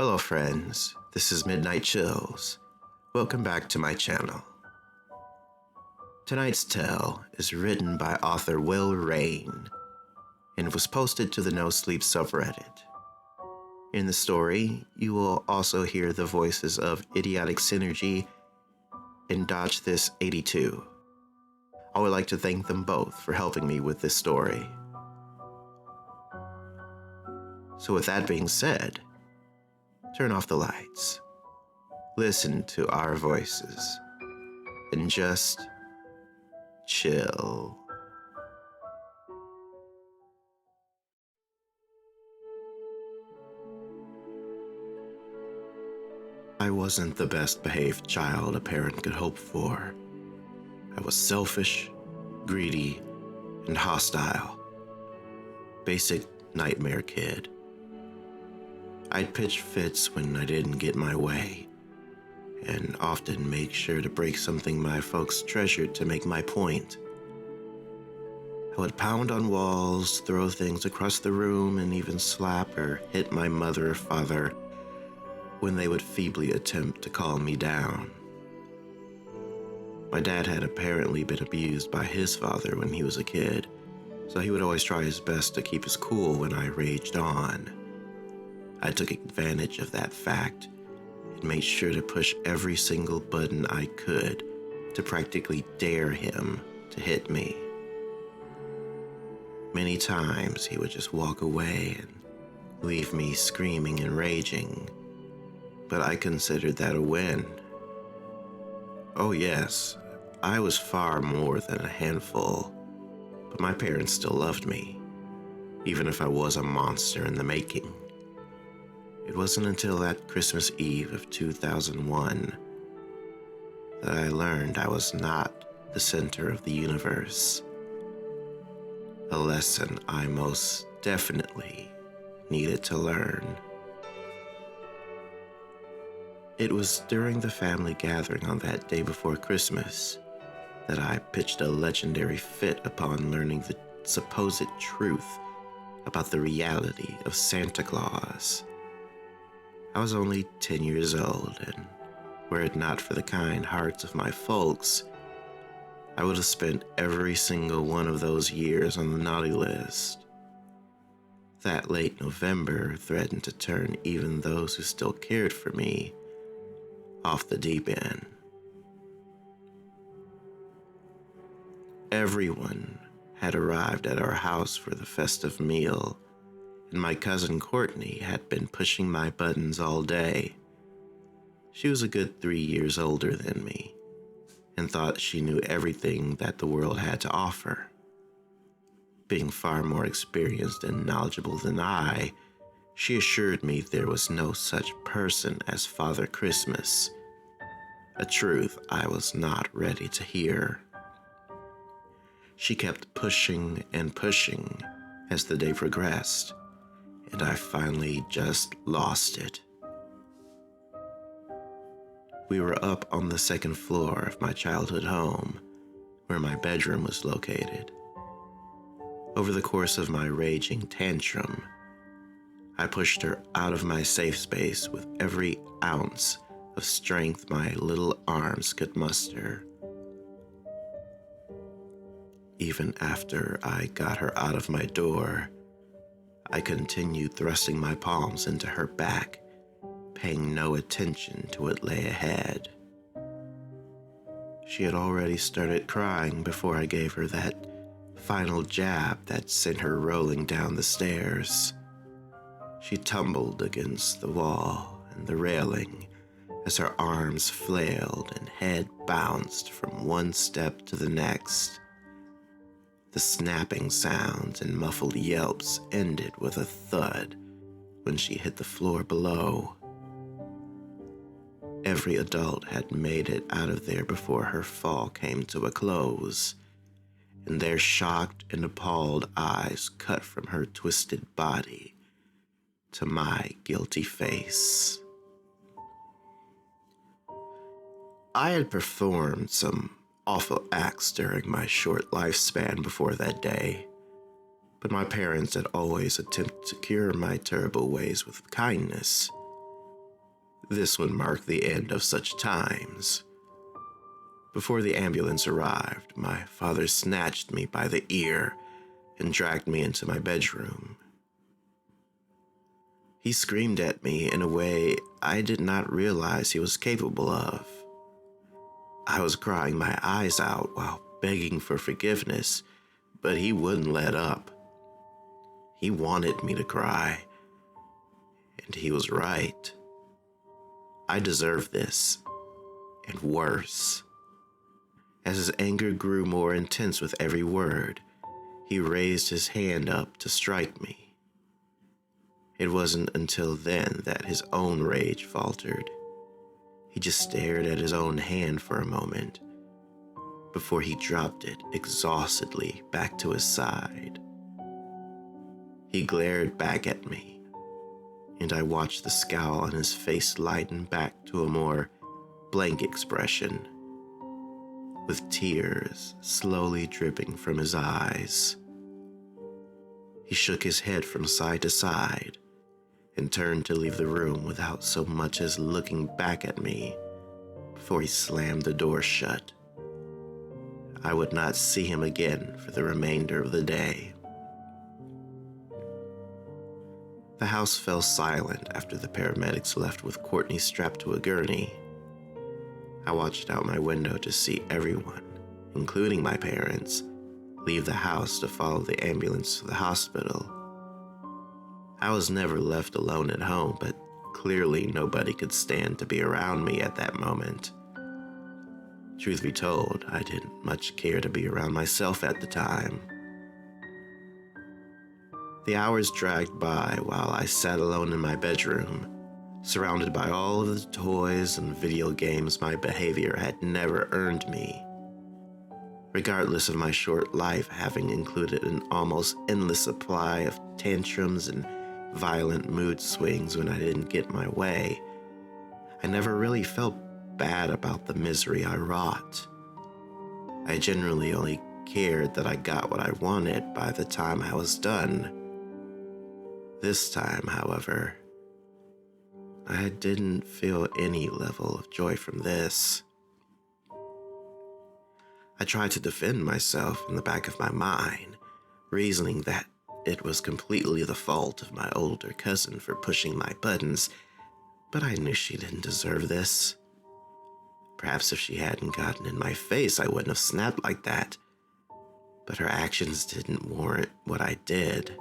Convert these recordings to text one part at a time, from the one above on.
Hello friends, this is Midnight Chills. Welcome back to my channel. Tonight's tale is written by author Rayne and was posted to the No Sleep subreddit. In the story, you will also hear the voices of Idiotic Synergy and Dodge This 82. I would like to thank them both for helping me with this story. So with that being said, turn off the lights, listen to our voices, and just chill. I wasn't the best behaved child a parent could hope for. I was selfish, greedy, and hostile. Basic nightmare kid. I'd pitch fits when I didn't get my way, and often make sure to break something my folks treasured to make my point. I would pound on walls, throw things across the room, and even slap or hit my mother or father when they would feebly attempt to calm me down. My dad had apparently been abused by his father when he was a kid, so he would always try his best to keep us cool when I raged on. I took advantage of that fact and made sure to push every single button I could to practically dare him to hit me. Many times he would just walk away and leave me screaming and raging, but I considered that a win. Oh yes, I was far more than a handful, but my parents still loved me, even if I was a monster in the making. It wasn't until that Christmas Eve of 2001 that I learned I was not the center of the universe. A lesson I most definitely needed to learn. It was during the family gathering on that day before Christmas that I pitched a legendary fit upon learning the supposed truth about the reality of Santa Claus. I was only 10 years old, and were it not for the kind hearts of my folks, I would have spent every single one of those years on the naughty list. That late November threatened to turn even those who still cared for me off the deep end. Everyone had arrived at our house for the festive meal, and my cousin Courtney had been pushing my buttons all day. She was a good 3 years older than me, and thought she knew everything that the world had to offer. Being far more experienced and knowledgeable than I, she assured me there was no such person as Father Christmas, a truth I was not ready to hear. She kept pushing and pushing as the day progressed, and I finally just lost it. We were up on the second floor of my childhood home, where my bedroom was located. Over the course of my raging tantrum, I pushed her out of my safe space with every ounce of strength my little arms could muster. Even after I got her out of my door, I continued thrusting my palms into her back, paying no attention to what lay ahead. She had already started crying before I gave her that final jab that sent her rolling down the stairs. She tumbled against the wall and the railing as her arms flailed and head bounced from one step to the next. The snapping sounds and muffled yelps ended with a thud when she hit the floor below. Every adult had made it out of there before her fall came to a close, and their shocked and appalled eyes cut from her twisted body to my guilty face. I had performed some awful acts during my short lifespan before that day, but my parents had always attempted to cure my terrible ways with kindness. This would mark the end of such times. Before the ambulance arrived, my father snatched me by the ear and dragged me into my bedroom. He screamed at me in a way I did not realize he was capable of. I was crying my eyes out while begging for forgiveness, but he wouldn't let up. He wanted me to cry, and he was right. I deserved this, and worse. As his anger grew more intense with every word, he raised his hand up to strike me. It wasn't until then that his own rage faltered. He just stared at his own hand for a moment before he dropped it exhaustedly back to his side. He glared back at me, and I watched the scowl on his face lighten back to a more blank expression, with tears slowly dripping from his eyes. He shook his head from side to side and turned to leave the room without so much as looking back at me before he slammed the door shut. I would not see him again for the remainder of the day. The house fell silent after the paramedics left with Courtney strapped to a gurney. I watched out my window to see everyone, including my parents, leave the house to follow the ambulance to the hospital. I was never left alone at home, but clearly nobody could stand to be around me at that moment. Truth be told, I didn't much care to be around myself at the time. The hours dragged by while I sat alone in my bedroom, surrounded by all of the toys and video games my behavior had never earned me. Regardless of my short life having included an almost endless supply of tantrums and violent mood swings when I didn't get my way, I never really felt bad about the misery I wrought. I generally only cared that I got what I wanted by the time I was done. This time, however, I didn't feel any level of joy from this. I tried to defend myself in the back of my mind, reasoning that it was completely the fault of my older cousin for pushing my buttons, but I knew she didn't deserve this. Perhaps if she hadn't gotten in my face, I wouldn't have snapped like that, but her actions didn't warrant what I did.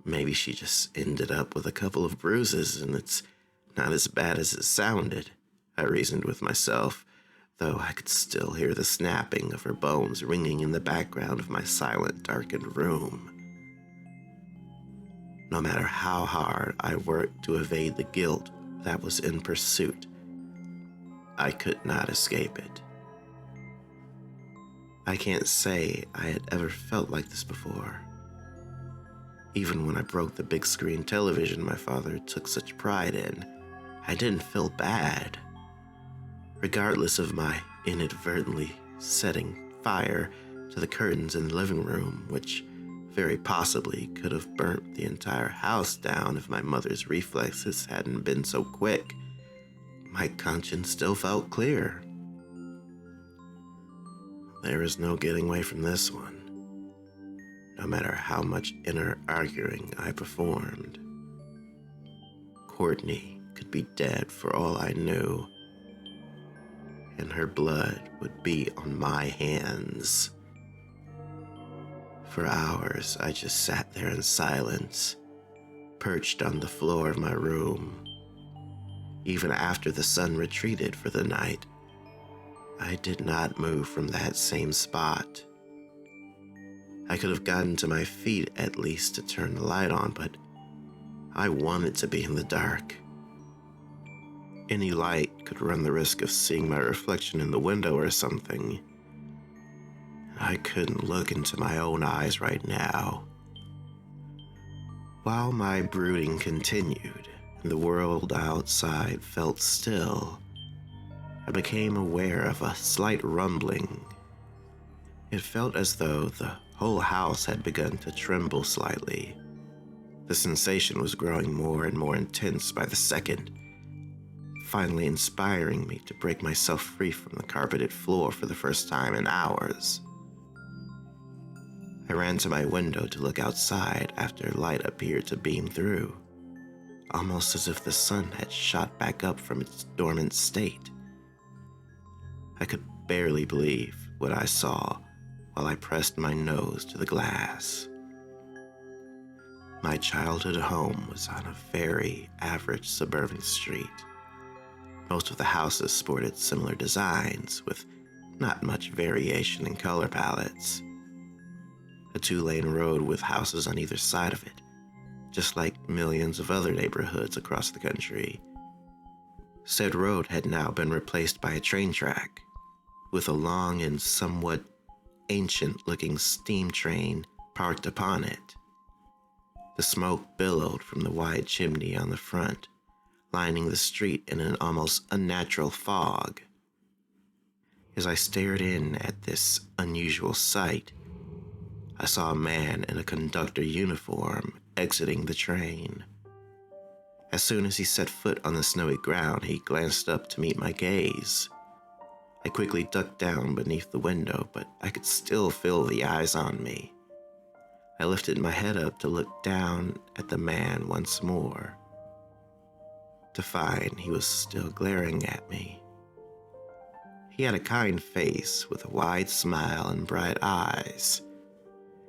Maybe she just ended up with a couple of bruises, and it's not as bad as it sounded, I reasoned with myself, though I could still hear the snapping of her bones ringing in the background of my silent, darkened room. No matter how hard I worked to evade the guilt that was in pursuit, I could not escape it. I can't say I had ever felt like this before. Even when I broke the big screen television my father took such pride in, I didn't feel bad. Regardless of my inadvertently setting fire to the curtains in the living room, which very possibly could have burnt the entire house down if my mother's reflexes hadn't been so quick, my conscience still felt clear. There is no getting away from this one. No matter how much inner arguing I performed. Courtney could be dead for all I knew, and her blood would be on my hands. For hours, I just sat there in silence, perched on the floor of my room. Even after the sun retreated for the night, I did not move from that same spot. I could have gotten to my feet at least to turn the light on, but I wanted to be in the dark. Any light could run the risk of seeing my reflection in the window or something. I couldn't look into my own eyes right now. While my brooding continued and the world outside felt still, I became aware of a slight rumbling. It felt as though the whole house had begun to tremble slightly. The sensation was growing more and more intense by the second, finally inspiring me to break myself free from the carpeted floor for the first time in hours. I ran to my window to look outside after light appeared to beam through, almost as if the sun had shot back up from its dormant state. I could barely believe what I saw while I pressed my nose to the glass. My childhood home was on a very average suburban street. Most of the houses sported similar designs, with not much variation in color palettes. A 2-lane road with houses on either side of it, just like millions of other neighborhoods across the country. Said road had now been replaced by a train track, with a long and somewhat ancient-looking steam train parked upon it. The smoke billowed from the wide chimney on the front, lining the street in an almost unnatural fog. As I stared in at this unusual sight, I saw a man in a conductor uniform exiting the train. As soon as he set foot on the snowy ground, he glanced up to meet my gaze. I quickly ducked down beneath the window, but I could still feel the eyes on me. I lifted my head up to look down at the man once more, to find he was still glaring at me. He had a kind face with a wide smile and bright eyes.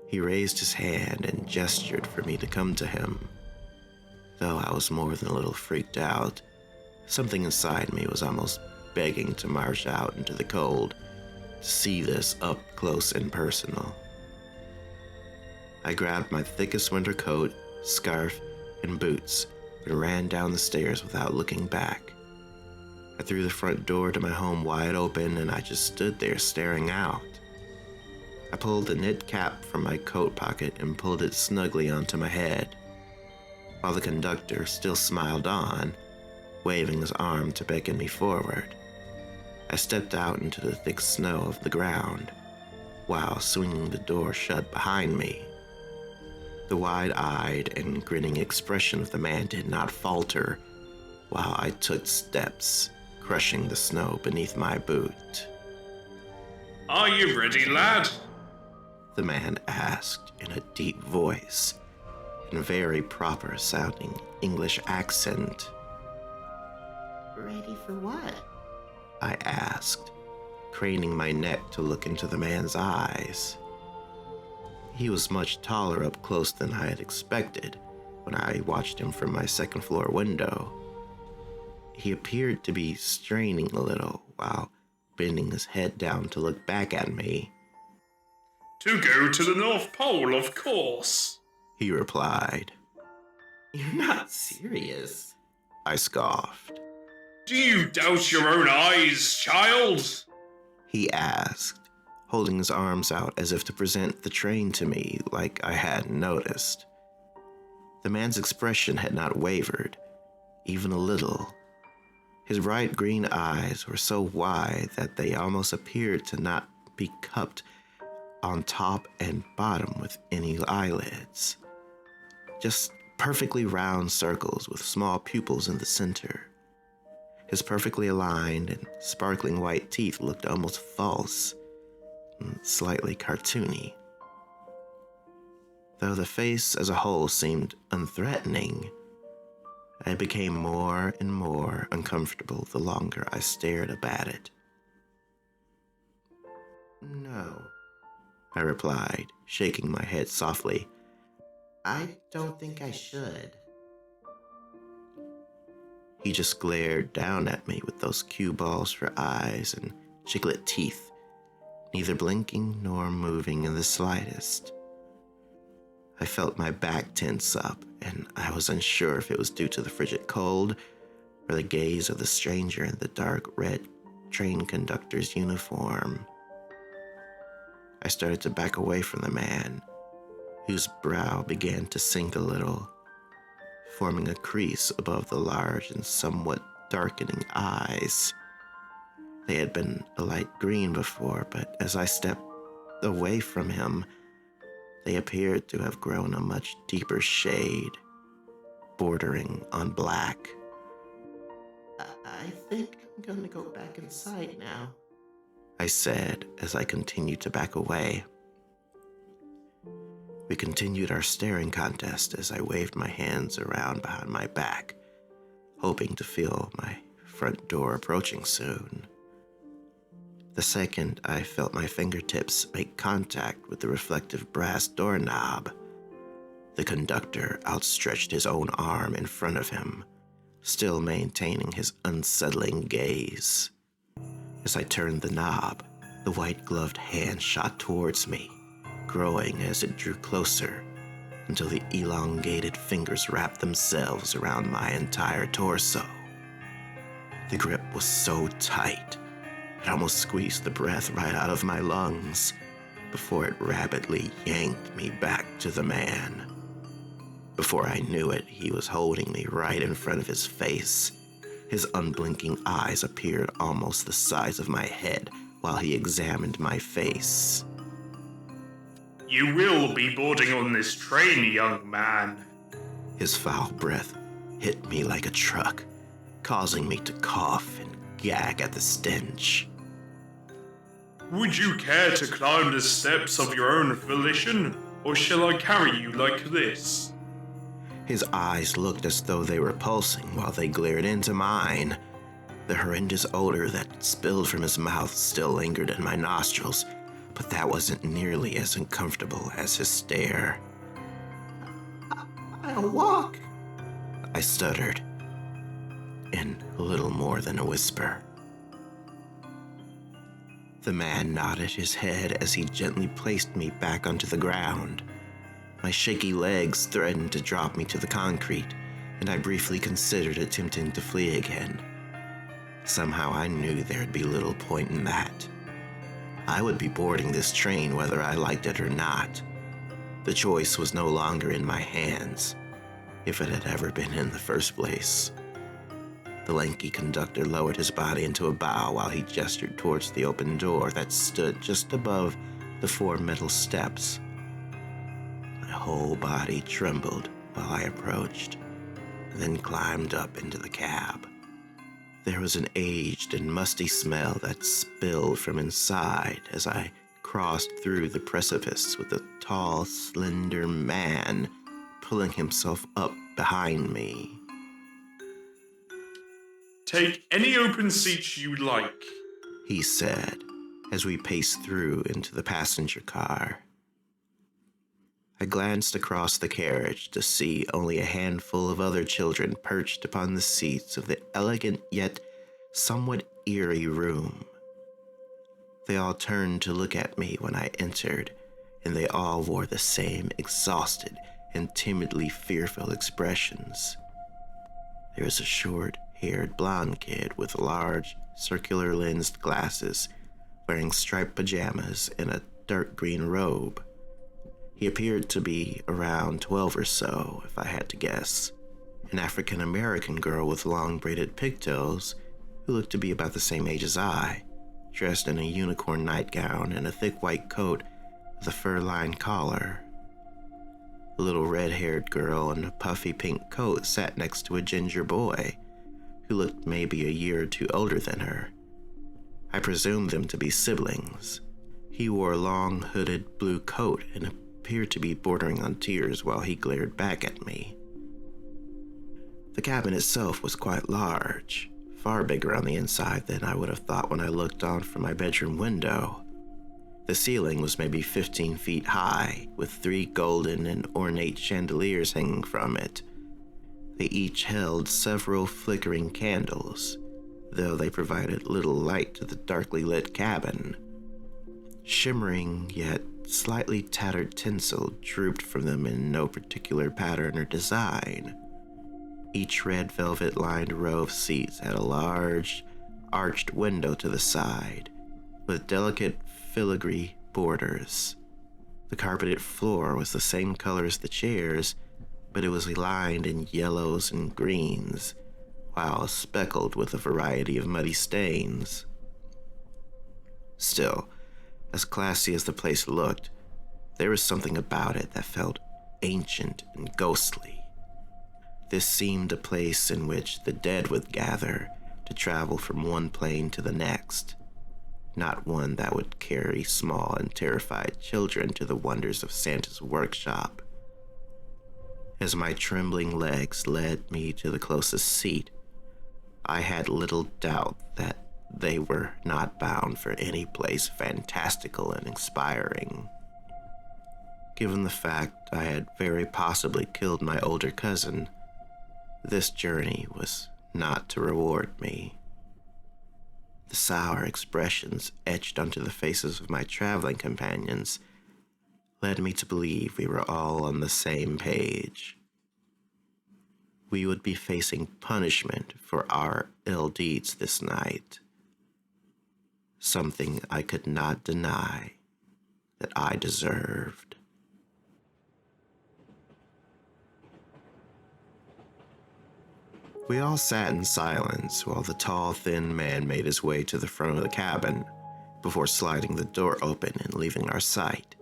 He raised his hand and gestured for me to come to him. Though I was more than a little freaked out, something inside me was almost begging to march out into the cold to see this up close and personal. I grabbed my thickest winter coat, scarf, and boots and ran down the stairs without looking back. I threw the front door to my home wide open and I just stood there staring out. I pulled the knit cap from my coat pocket and pulled it snugly onto my head, while the conductor still smiled on, waving his arm to beckon me forward. I stepped out into the thick snow of the ground, while swinging the door shut behind me. The wide-eyed and grinning expression of the man did not falter while I took steps, crushing the snow beneath my boot. "Are you ready, lad?" The man asked in a deep voice, in a very proper-sounding English accent. Ready for what? I asked, craning my neck to look into the man's eyes. He was much taller up close than I had expected when I watched him from my second-floor window. He appeared to be straining a little while bending his head down to look back at me. "To go to the North Pole, of course," he replied. You're not serious. I scoffed. "Do you doubt your own eyes, child?" He asked, holding his arms out as if to present the train to me like I hadn't noticed. The man's expression had not wavered, even a little. His bright green eyes were so wide that they almost appeared to not be cupped on top and bottom with any eyelids. Just perfectly round circles with small pupils in the center. His perfectly aligned and sparkling white teeth looked almost false and slightly cartoony. Though the face as a whole seemed unthreatening, I became more and more uncomfortable the longer I stared up at it. No, I replied, shaking my head softly. I don't think I should. He just glared down at me with those cue balls for eyes and chiclet teeth, neither blinking nor moving in the slightest. I felt my back tense up, and I was unsure if it was due to the frigid cold or the gaze of the stranger in the dark red train conductor's uniform. I started to back away from the man, whose brow began to sink a little, forming a crease above the large and somewhat darkening eyes. They had been a light green before, but as I stepped away from him, they appeared to have grown a much deeper shade, bordering on black. I think I'm gonna go back inside now, I said as I continued to back away. We continued our staring contest as I waved my hands around behind my back, hoping to feel my front door approaching soon. The second I felt my fingertips make contact with the reflective brass doorknob, the conductor outstretched his own arm in front of him, still maintaining his unsettling gaze. As I turned the knob, the white-gloved hand shot towards me, growing as it drew closer until the elongated fingers wrapped themselves around my entire torso. The grip was so tight, it almost squeezed the breath right out of my lungs before it rapidly yanked me back to the man. Before I knew it, he was holding me right in front of his face. His unblinking eyes appeared almost the size of my head while he examined my face. You will be boarding on this train, young man. His foul breath hit me like a truck, causing me to cough and gag at the stench. Would you care to climb the steps of your own volition, or shall I carry you like this? His eyes looked as though they were pulsing while they glared into mine. The horrendous odor that spilled from his mouth still lingered in my nostrils, but that wasn't nearly as uncomfortable as his stare. I'll walk, I stuttered, in little more than a whisper. The man nodded his head as he gently placed me back onto the ground. My shaky legs threatened to drop me to the concrete, and I briefly considered attempting to flee again. Somehow I knew there'd be little point in that. I would be boarding this train whether I liked it or not. The choice was no longer in my hands, if it had ever been in the first place. The lanky conductor lowered his body into a bow while he gestured towards the open door that stood just above the 4 metal steps. My whole body trembled while I approached, and then climbed up into the cab. There was an aged and musty smell that spilled from inside as I crossed through the precipice with a tall, slender man pulling himself up behind me. Take any open seat you like, he said as we paced through into the passenger car. I glanced across the carriage to see only a handful of other children perched upon the seats of the elegant yet somewhat eerie room. They all turned to look at me when I entered, and they all wore the same exhausted and timidly fearful expressions. There was a short-haired blonde kid with large, circular-lensed glasses, wearing striped pajamas and a dark green robe. He appeared to be around 12 or so, if I had to guess. An African-American girl with long braided pigtails, who looked to be about the same age as I, dressed in a unicorn nightgown and a thick white coat with a fur-lined collar. A little red-haired girl in a puffy pink coat sat next to a ginger boy, who looked maybe a year or two older than her. I presumed them to be siblings. He wore a long hooded blue coat and appeared to be bordering on tears while he glared back at me. The cabin itself was quite large, far bigger on the inside than I would have thought when I looked on from my bedroom window. The ceiling was maybe 15 feet high, with 3 golden and ornate chandeliers hanging from it. They each held several flickering candles, though they provided little light to the darkly lit cabin. Shimmering yet slightly tattered tinsel drooped from them in no particular pattern or design. Each red velvet-lined row of seats had a large, arched window to the side, with delicate filigree borders. The carpeted floor was the same color as the chairs, but it was lined in yellows and greens, while speckled with a variety of muddy stains. Still, as classy as the place looked, there was something about it that felt ancient and ghostly. This seemed a place in which the dead would gather to travel from one plane to the next, not one that would carry small and terrified children to the wonders of Santa's workshop. As my trembling legs led me to the closest seat, I had little doubt that they were not bound for any place fantastical and inspiring. Given the fact I had very possibly killed my older cousin, this journey was not to reward me. The sour expressions etched onto the faces of my traveling companions led me to believe we were all on the same page. We would be facing punishment for our ill deeds this night. Something I could not deny that I deserved. We all sat in silence while the tall, thin man made his way to the front of the cabin before sliding the door open and leaving our sight.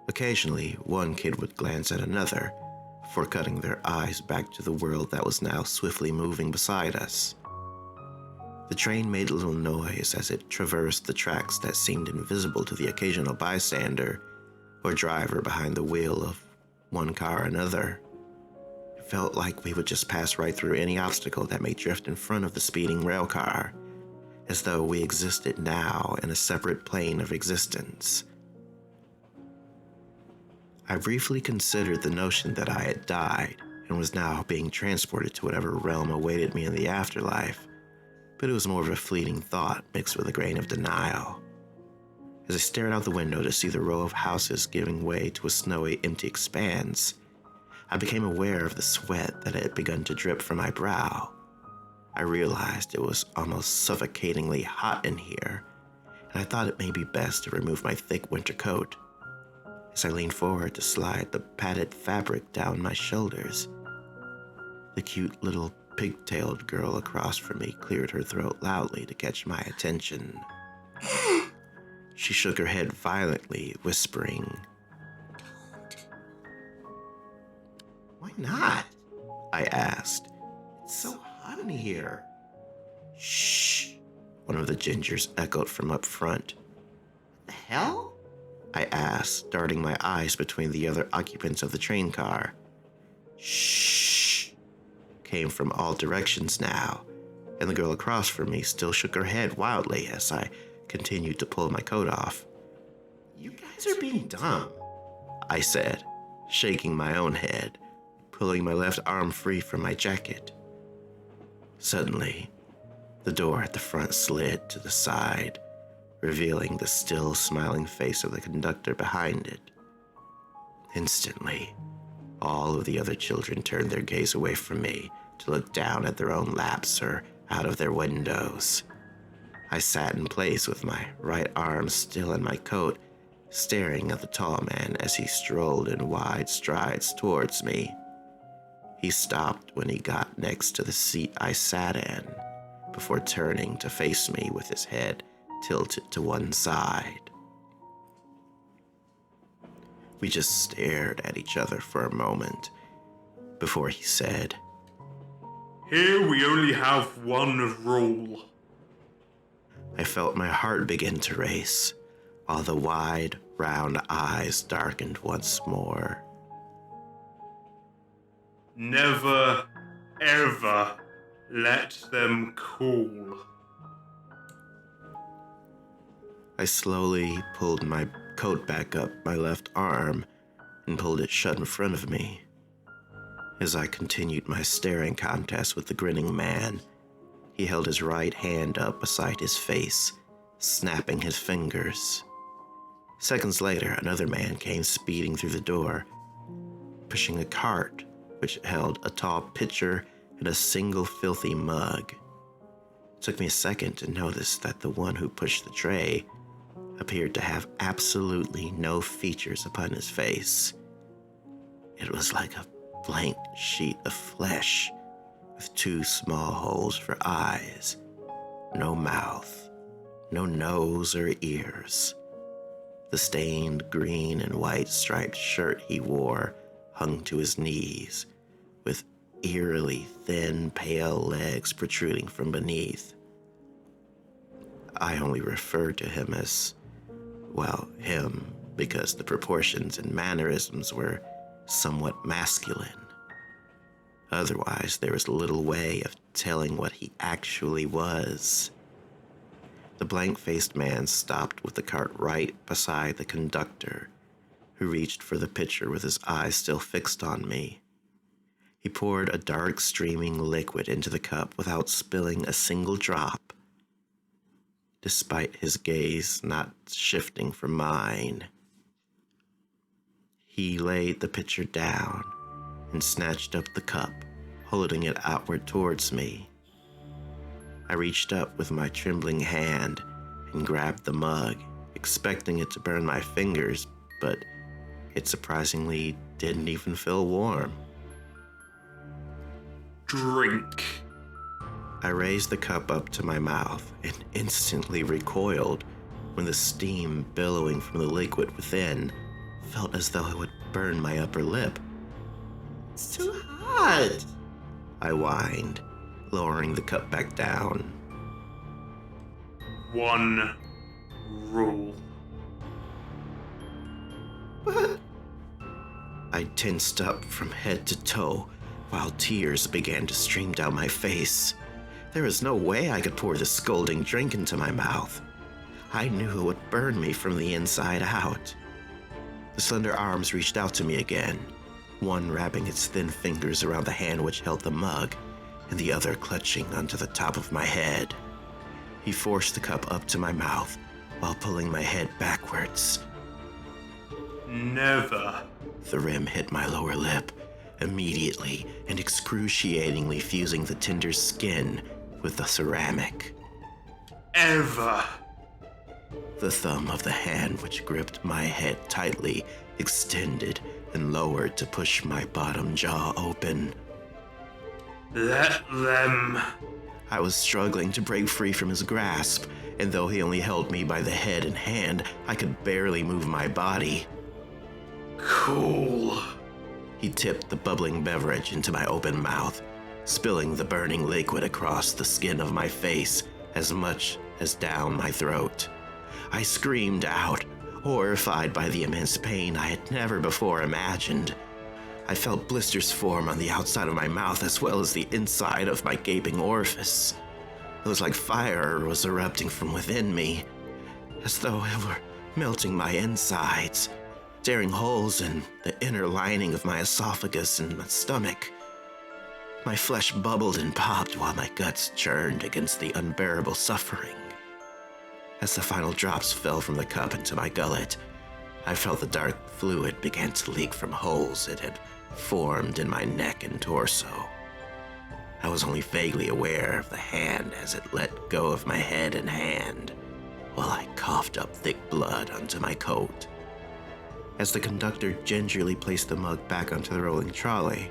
Occasionally, one kid would glance at another before cutting their eyes back to the world that was now swiftly moving beside us. The train made a little noise as it traversed the tracks that seemed invisible to the occasional bystander or driver behind the wheel of one car or another. It felt like we would just pass right through any obstacle that may drift in front of the speeding rail car, as though we existed now in a separate plane of existence. I briefly considered the notion that I had died and was now being transported to whatever realm awaited me in the afterlife, but it was more of a fleeting thought mixed with a grain of denial. As I stared out the window to see the row of houses giving way to a snowy, empty expanse, I became aware of the sweat that had begun to drip from my brow. I realized it was almost suffocatingly hot in here, and I thought it may be best to remove my thick winter coat. As I leaned forward to slide the padded fabric down my shoulders, the cute little pigtailed girl across from me cleared her throat loudly to catch my attention. She shook her head violently, whispering, Why not? I asked. It's so hot in here. Shh, one of the gingers echoed from up front. What the hell? I asked, darting my eyes between the other occupants of the train car. Shh, came from all directions now, and the girl across from me still shook her head wildly as I continued to pull my coat off. You guys are being dumb, I said, shaking my own head, pulling my left arm free from my jacket. Suddenly, the door at the front slid to the side, revealing the still smiling face of the conductor behind it. Instantly, all of the other children turned their gaze away from me to look down at their own laps or out of their windows. I sat in place with my right arm still in my coat, staring at the tall man as he strolled in wide strides towards me. He stopped when he got next to the seat I sat in, before turning to face me with his head tilted to one side. We just stared at each other for a moment before he said, Here we only have one rule. I felt my heart begin to race, while the wide, round eyes darkened once more. Never, ever let them cool. I slowly pulled my coat back up my left arm and pulled it shut in front of me. As I continued my staring contest with the grinning man, he held his right hand up beside his face, snapping his fingers. Seconds later, another man came speeding through the door, pushing a cart which held a tall pitcher and a single filthy mug. It took me a second to notice that the one who pushed the tray appeared to have absolutely no features upon his face. It was like a blank sheet of flesh with two small holes for eyes, no mouth, no nose or ears. The stained green and white striped shirt he wore hung to his knees, with eerily thin, pale legs protruding from beneath. I only referred to him as, well, him, because the proportions and mannerisms were somewhat masculine. Otherwise, there was little way of telling what he actually was. The blank-faced man stopped with the cart right beside the conductor, who reached for the pitcher with his eyes still fixed on me. He poured a dark, streaming liquid into the cup without spilling a single drop, despite his gaze not shifting from mine. He laid the pitcher down and snatched up the cup, holding it outward towards me. I reached up with my trembling hand and grabbed the mug, expecting it to burn my fingers, but it surprisingly didn't even feel warm. Drink. I raised the cup up to my mouth and instantly recoiled when the steam billowing from the liquid within felt as though it would burn my upper lip. It's too hot. I whined, lowering the cup back down. One rule. But I tensed up from head to toe while tears began to stream down my face. There was no way I could pour the scalding drink into my mouth. I knew it would burn me from the inside out. The slender arms reached out to me again, one wrapping its thin fingers around the hand which held the mug, and the other clutching onto the top of my head. He forced the cup up to my mouth while pulling my head backwards. Never. The rim hit my lower lip, immediately and excruciatingly fusing the tender skin with the ceramic. Ever. The thumb of the hand which gripped my head tightly extended and lowered to push my bottom jaw open. Let them. I was struggling to break free from his grasp, and though he only held me by the head and hand, I could barely move my body. Cool. He tipped the bubbling beverage into my open mouth, spilling the burning liquid across the skin of my face as much as down my throat. I screamed out, horrified by the immense pain I had never before imagined. I felt blisters form on the outside of my mouth as well as the inside of my gaping orifice. It was like fire was erupting from within me, as though it were melting my insides, tearing holes in the inner lining of my esophagus and my stomach. My flesh bubbled and popped while my guts churned against the unbearable suffering. As the final drops fell from the cup into my gullet, I felt the dark fluid began to leak from holes it had formed in my neck and torso. I was only vaguely aware of the hand as it let go of my head and hand, while I coughed up thick blood onto my coat. As the conductor gingerly placed the mug back onto the rolling trolley,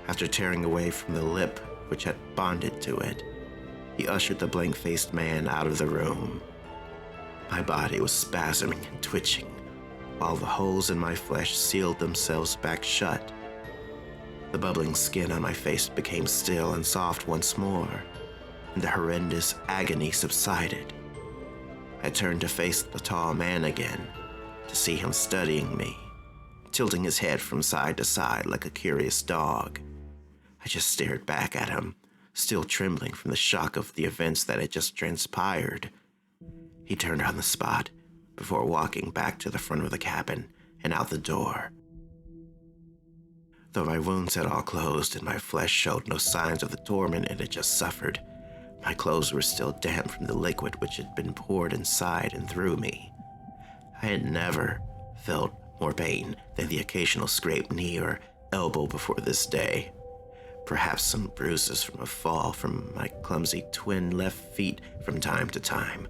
after tearing away from the lip which had bonded to it, he ushered the blank-faced man out of the room. My body was spasming and twitching, while the holes in my flesh sealed themselves back shut. The bubbling skin on my face became still and soft once more, and the horrendous agony subsided. I turned to face the tall man again, to see him studying me, tilting his head from side to side like a curious dog. I just stared back at him, still trembling from the shock of the events that had just transpired. He turned on the spot before walking back to the front of the cabin and out the door. Though my wounds had all closed and my flesh showed no signs of the torment it had just suffered, my clothes were still damp from the liquid which had been poured inside and through me. I had never felt more pain than the occasional scraped knee or elbow before this day. Perhaps some bruises from a fall from my clumsy twin left feet from time to time,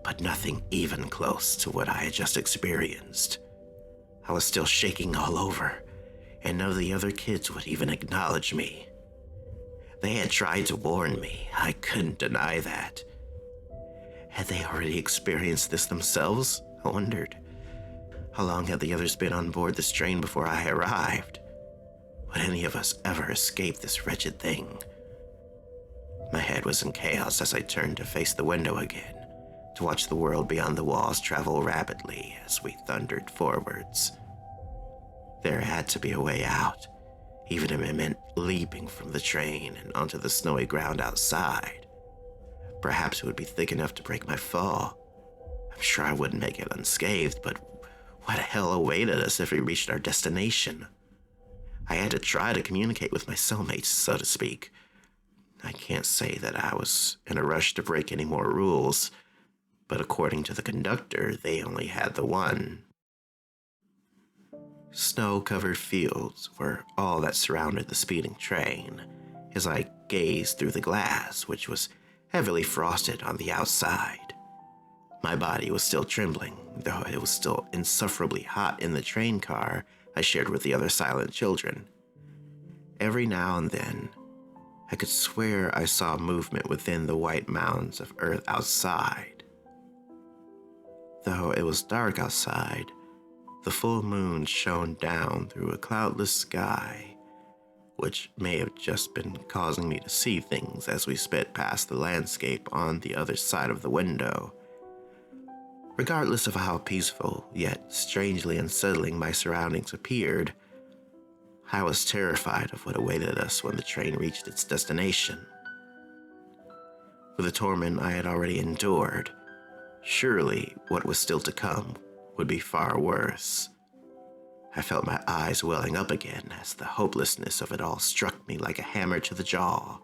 but nothing even close to what I had just experienced. I was still shaking all over, and none of the other kids would even acknowledge me. They had tried to warn me, I couldn't deny that. Had they already experienced this themselves? I wondered. How long had the others been on board this train before I arrived? Would any of us ever escape this wretched thing? My head was in chaos as I turned to face the window again, to watch the world beyond the walls travel rapidly as we thundered forwards. There had to be a way out, even if it meant leaping from the train and onto the snowy ground outside. Perhaps it would be thick enough to break my fall. I'm sure I wouldn't make it unscathed, but what hell awaited us if we reached our destination? I had to try to communicate with my cellmates, so to speak. I can't say that I was in a rush to break any more rules, but according to the conductor, they only had the one. Snow-covered fields were all that surrounded the speeding train, as I gazed through the glass, which was heavily frosted on the outside. My body was still trembling, though it was still insufferably hot in the train car I shared with the other silent children. Every now and then, I could swear I saw movement within the white mounds of earth outside. Though it was dark outside, the full moon shone down through a cloudless sky, which may have just been causing me to see things as we sped past the landscape on the other side of the window. Regardless of how peaceful, yet strangely unsettling my surroundings appeared, I was terrified of what awaited us when the train reached its destination. With the torment I had already endured, surely what was still to come would be far worse. I felt my eyes welling up again as the hopelessness of it all struck me like a hammer to the jaw.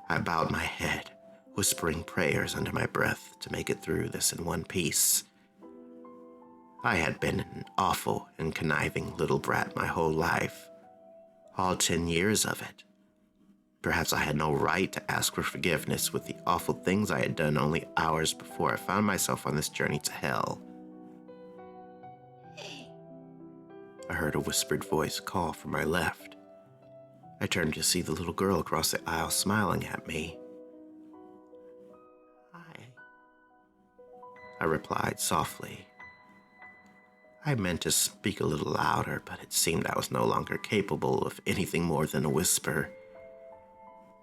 I bowed my head, whispering prayers under my breath to make it through this in one piece. I had been an awful and conniving little brat my whole life, all 10 years of it. Perhaps I had no right to ask for forgiveness with the awful things I had done only hours before I found myself on this journey to hell. Hey. I heard a whispered voice call from my left. I turned to see the little girl across the aisle smiling at me. Hi. I replied softly. I meant to speak a little louder, but it seemed I was no longer capable of anything more than a whisper.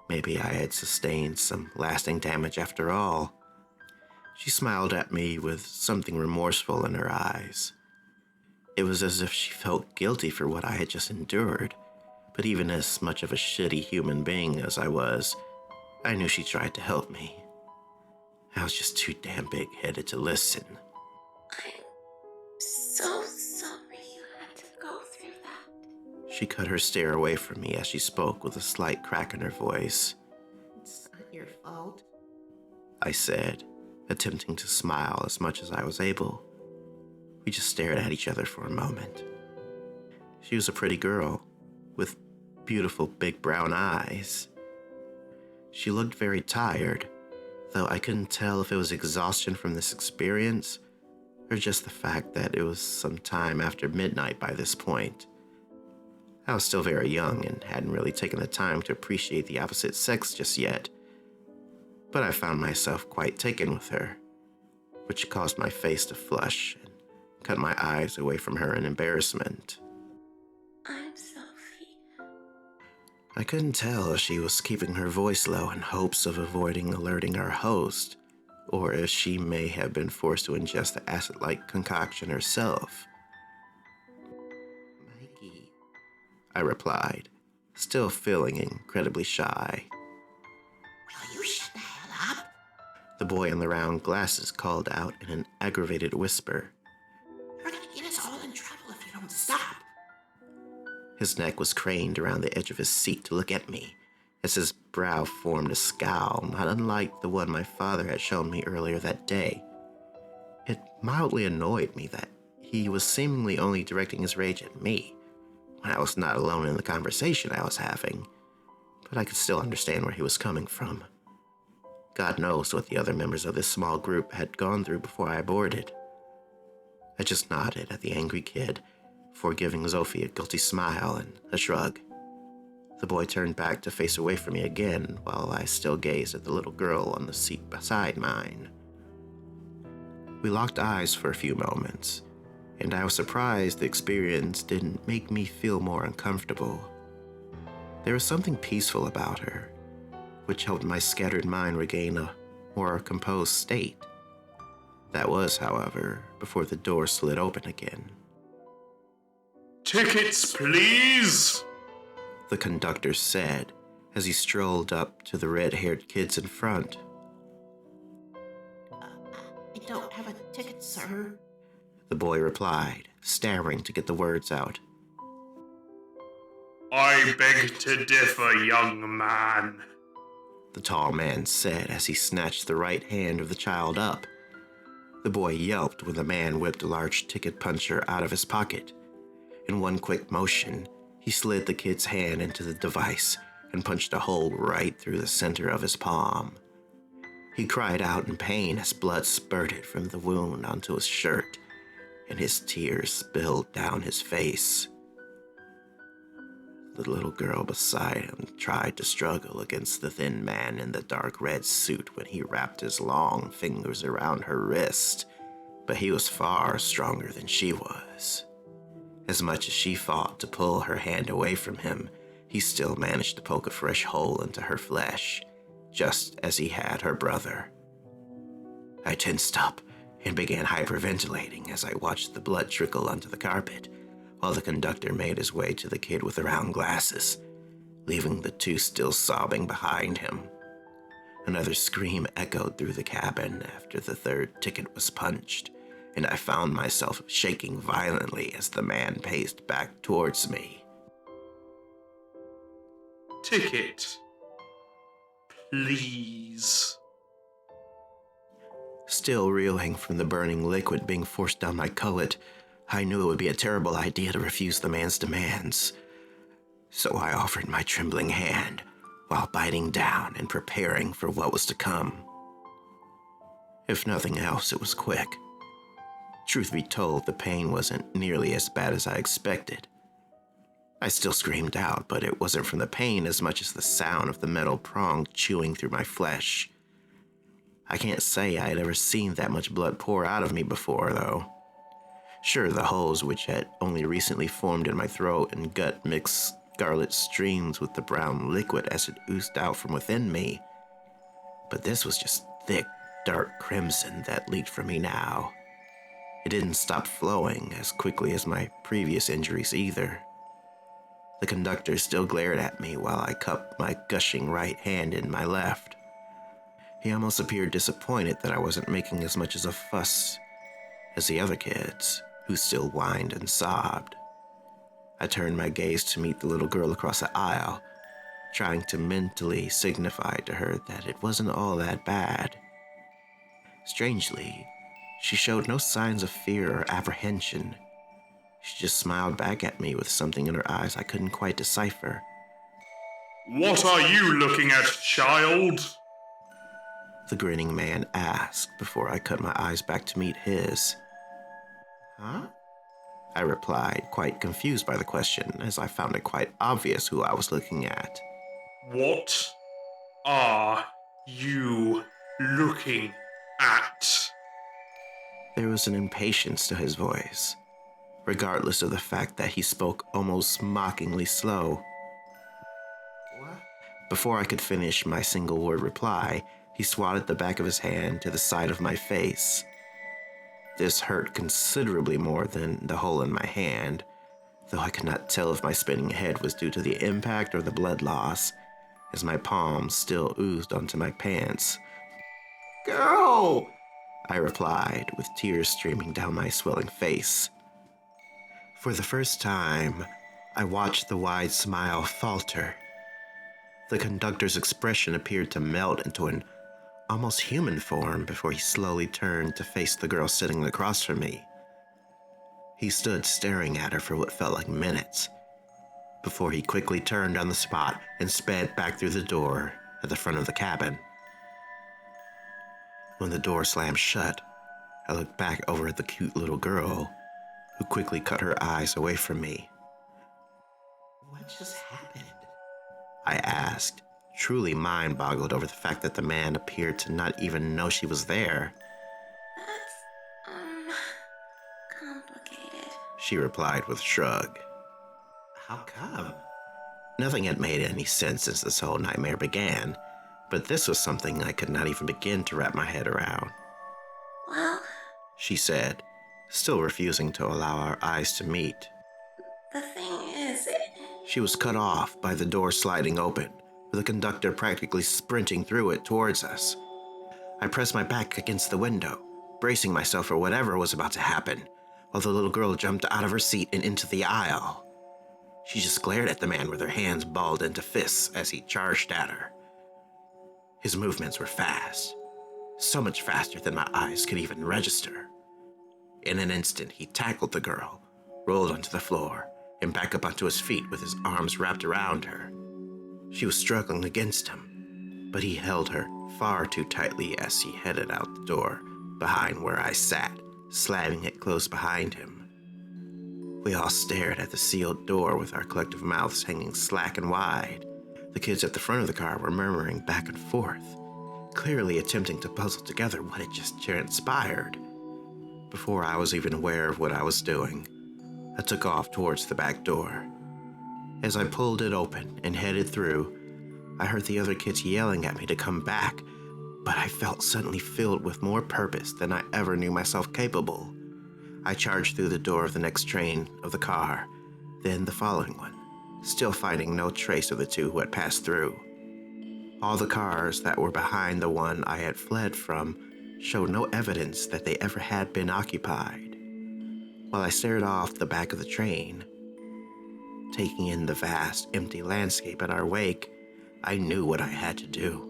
Maybe I had sustained some lasting damage after all. She smiled at me with something remorseful in her eyes. It was as if she felt guilty for what I had just endured, but even as much of a shitty human being as I was, I knew she tried to help me. I was just too damn big-headed to listen. I'm so sorry you had to go through that. She cut her stare away from me as she spoke with a slight crack in her voice. It's not your fault. I said, attempting to smile as much as I was able. We just stared at each other for a moment. She was a pretty girl, with beautiful big brown eyes. She looked very tired, though I couldn't tell if it was exhaustion from this experience or just the fact that it was some time after midnight by this point. I was still very young and hadn't really taken the time to appreciate the opposite sex just yet, but I found myself quite taken with her, which caused my face to flush and cut my eyes away from her in embarrassment. I'm Zophie. I couldn't tell if she was keeping her voice low in hopes of avoiding alerting our host, or if she may have been forced to ingest the acid-like concoction herself. Mikey. I replied, still feeling incredibly shy. Will you shut the hell up? The boy in the round glasses called out in an aggravated whisper. You're gonna get us all in trouble if you don't stop. His neck was craned around the edge of his seat to look at me, as his brow formed a scowl not unlike the one my father had shown me earlier that day. It mildly annoyed me that he was seemingly only directing his rage at me, when I was not alone in the conversation I was having, but I could still understand where he was coming from. God knows what the other members of this small group had gone through before I boarded. I just nodded at the angry kid, before giving Zophie a guilty smile and a shrug. The boy turned back to face away from me again, while I still gazed at the little girl on the seat beside mine. We locked eyes for a few moments, and I was surprised the experience didn't make me feel more uncomfortable. There was something peaceful about her, which helped my scattered mind regain a more composed state. That was, however, before the door slid open again. Tickets, please! The conductor said as he strolled up to the red-haired kids in front. I don't have a ticket, sir. The boy replied, stammering to get the words out. I beg to differ, young man. The tall man said as he snatched the right hand of the child up. The boy yelped when the man whipped a large ticket puncher out of his pocket. In one quick motion, he slid the kid's hand into the device and punched a hole right through the center of his palm. He cried out in pain as blood spurted from the wound onto his shirt, and his tears spilled down his face. The little girl beside him tried to struggle against the thin man in the dark red suit when he wrapped his long fingers around her wrist, but he was far stronger than she was. As much as she fought to pull her hand away from him, he still managed to poke a fresh hole into her flesh, just as he had her brother. I tensed up and began hyperventilating as I watched the blood trickle onto the carpet, while the conductor made his way to the kid with the round glasses, leaving the two still sobbing behind him. Another scream echoed through the cabin after the third ticket was punched, and I found myself shaking violently as the man paced back towards me. Ticket, please. Still reeling from the burning liquid being forced down my gullet, I knew it would be a terrible idea to refuse the man's demands. So I offered my trembling hand while biting down and preparing for what was to come. If nothing else, it was quick. Truth be told, the pain wasn't nearly as bad as I expected. I still screamed out, but it wasn't from the pain as much as the sound of the metal prong chewing through my flesh. I can't say I had ever seen that much blood pour out of me before, though. Sure, the holes which had only recently formed in my throat and gut mixed scarlet streams with the brown liquid as it oozed out from within me. But this was just thick, dark crimson that leaked from me now. It didn't stop flowing as quickly as my previous injuries either. The conductor still glared at me while I cupped my gushing right hand in my left. He almost appeared disappointed that I wasn't making as much as a fuss as the other kids, who still whined and sobbed. I turned my gaze to meet the little girl across the aisle, trying to mentally signify to her that it wasn't all that bad. Strangely, she showed no signs of fear or apprehension. She just smiled back at me with something in her eyes I couldn't quite decipher. What are you looking at, child? The grinning man asked before I cut my eyes back to meet his. Huh? I replied, quite confused by the question, as I found it quite obvious who I was looking at. What are you looking at? There was an impatience to his voice, regardless of the fact that he spoke almost mockingly slow. What? Before I could finish my single-word reply, he swatted the back of his hand to the side of my face. This hurt considerably more than the hole in my hand, though I could not tell if my spinning head was due to the impact or the blood loss, as my palms still oozed onto my pants. Girl! I replied, with tears streaming down my swelling face. For the first time, I watched the wide smile falter. The conductor's expression appeared to melt into an almost human form before he slowly turned to face the girl sitting across from me. He stood staring at her for what felt like minutes, before he quickly turned on the spot and sped back through the door at the front of the cabin. When the door slammed shut, I looked back over at the cute little girl, who quickly cut her eyes away from me. What just happened? I asked, truly mind-boggled over the fact that the man appeared to not even know she was there. That's, complicated. She replied with a shrug. How come? Nothing had made any sense since this whole nightmare began, but this was something I could not even begin to wrap my head around. Well, She said, still refusing to allow our eyes to meet. the thing is, She was cut off by the door sliding open, with the conductor practically sprinting through it towards us. I pressed my back against the window, bracing myself for whatever was about to happen, while the little girl jumped out of her seat and into the aisle. She just glared at the man with her hands balled into fists as he charged at her. His movements were fast, so much faster than my eyes could even register. In an instant, he tackled the girl, rolled onto the floor, and back up onto his feet with his arms wrapped around her. She was struggling against him, but he held her far too tightly as he headed out the door behind where I sat, slamming it close behind him. We all stared at the sealed door with our collective mouths hanging slack and wide. The kids at the front of the car were murmuring back and forth, clearly attempting to puzzle together what had just transpired. Before I was even aware of what I was doing, I took off towards the back door. As I pulled it open and headed through, I heard the other kids yelling at me to come back, but I felt suddenly filled with more purpose than I ever knew myself capable. I charged through the door of the next train of the car, then the following one, still finding no trace of the two who had passed through. All the cars that were behind the one I had fled from showed no evidence that they ever had been occupied. While I stared off the back of the train, taking in the vast, empty landscape in our wake, I knew what I had to do.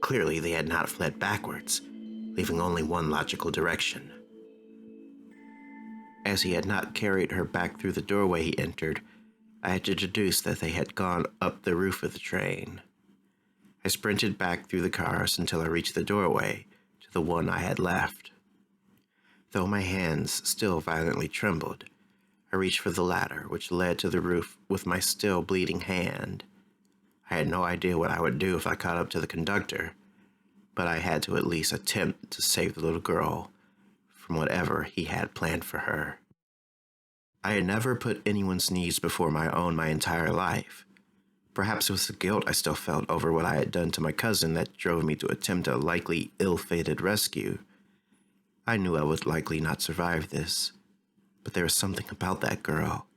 Clearly, they had not fled backwards, leaving only one logical direction. As he had not carried her back through the doorway he entered, I had to deduce that they had gone up the roof of the train. I sprinted back through the cars until I reached the doorway to the one I had left. Though my hands still violently trembled, I reached for the ladder which led to the roof with my still bleeding hand. I had no idea what I would do if I caught up to the conductor, but I had to at least attempt to save the little girl from whatever he had planned for her. I had never put anyone's needs before my own my entire life. Perhaps it was the guilt I still felt over what I had done to my cousin that drove me to attempt a likely ill-fated rescue. I knew I would likely not survive this, but there was something about that girl.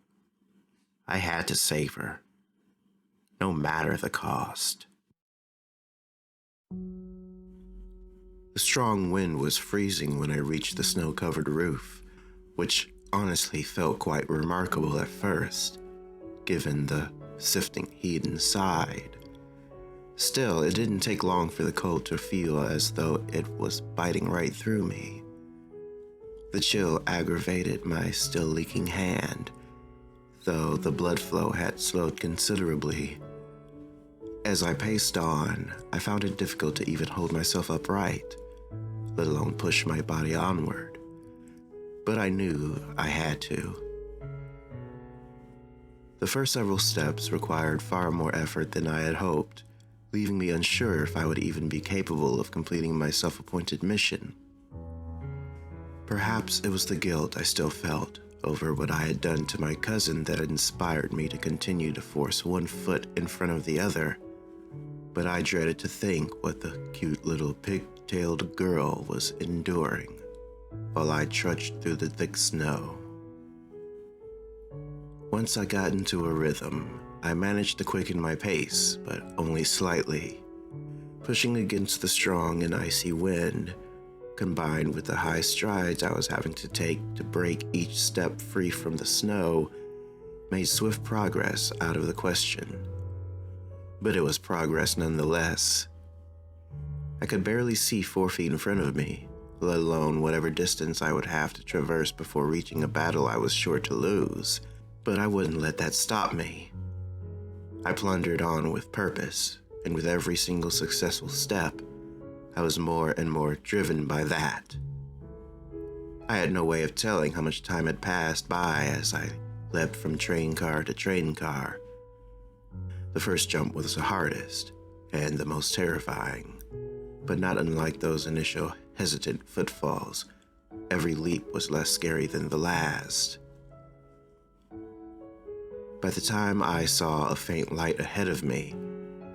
I had to save her, no matter the cost. The strong wind was freezing when I reached the snow-covered roof, which honestly felt quite remarkable at first, given the sifting heat inside. Still, it didn't take long for the cold to feel as though it was biting right through me. The chill aggravated my still leaking hand, though the blood flow had slowed considerably. As I paced on, I found it difficult to even hold myself upright, let alone push my body onward. But I knew I had to. The first several steps required far more effort than I had hoped, leaving me unsure if I would even be capable of completing my self-appointed mission. Perhaps it was the guilt I still felt over what I had done to my cousin that had inspired me to continue to force one foot in front of the other, but I dreaded to think what the cute little pig-tailed girl was enduring while I trudged through the thick snow. Once I got into a rhythm, I managed to quicken my pace, but only slightly. Pushing against the strong and icy wind, combined with the high strides I was having to take to break each step free from the snow, made swift progress out of the question. But it was progress nonetheless. I could barely see 4 feet in front of me, let alone whatever distance I would have to traverse before reaching a battle I was sure to lose, but I wouldn't let that stop me. I plundered on with purpose, and with every single successful step, I was more and more driven by that. I had no way of telling how much time had passed by as I leapt from train car to train car. The first jump was the hardest and the most terrifying, but not unlike those initial hesitant footfalls, every leap was less scary than the last. By the time I saw a faint light ahead of me,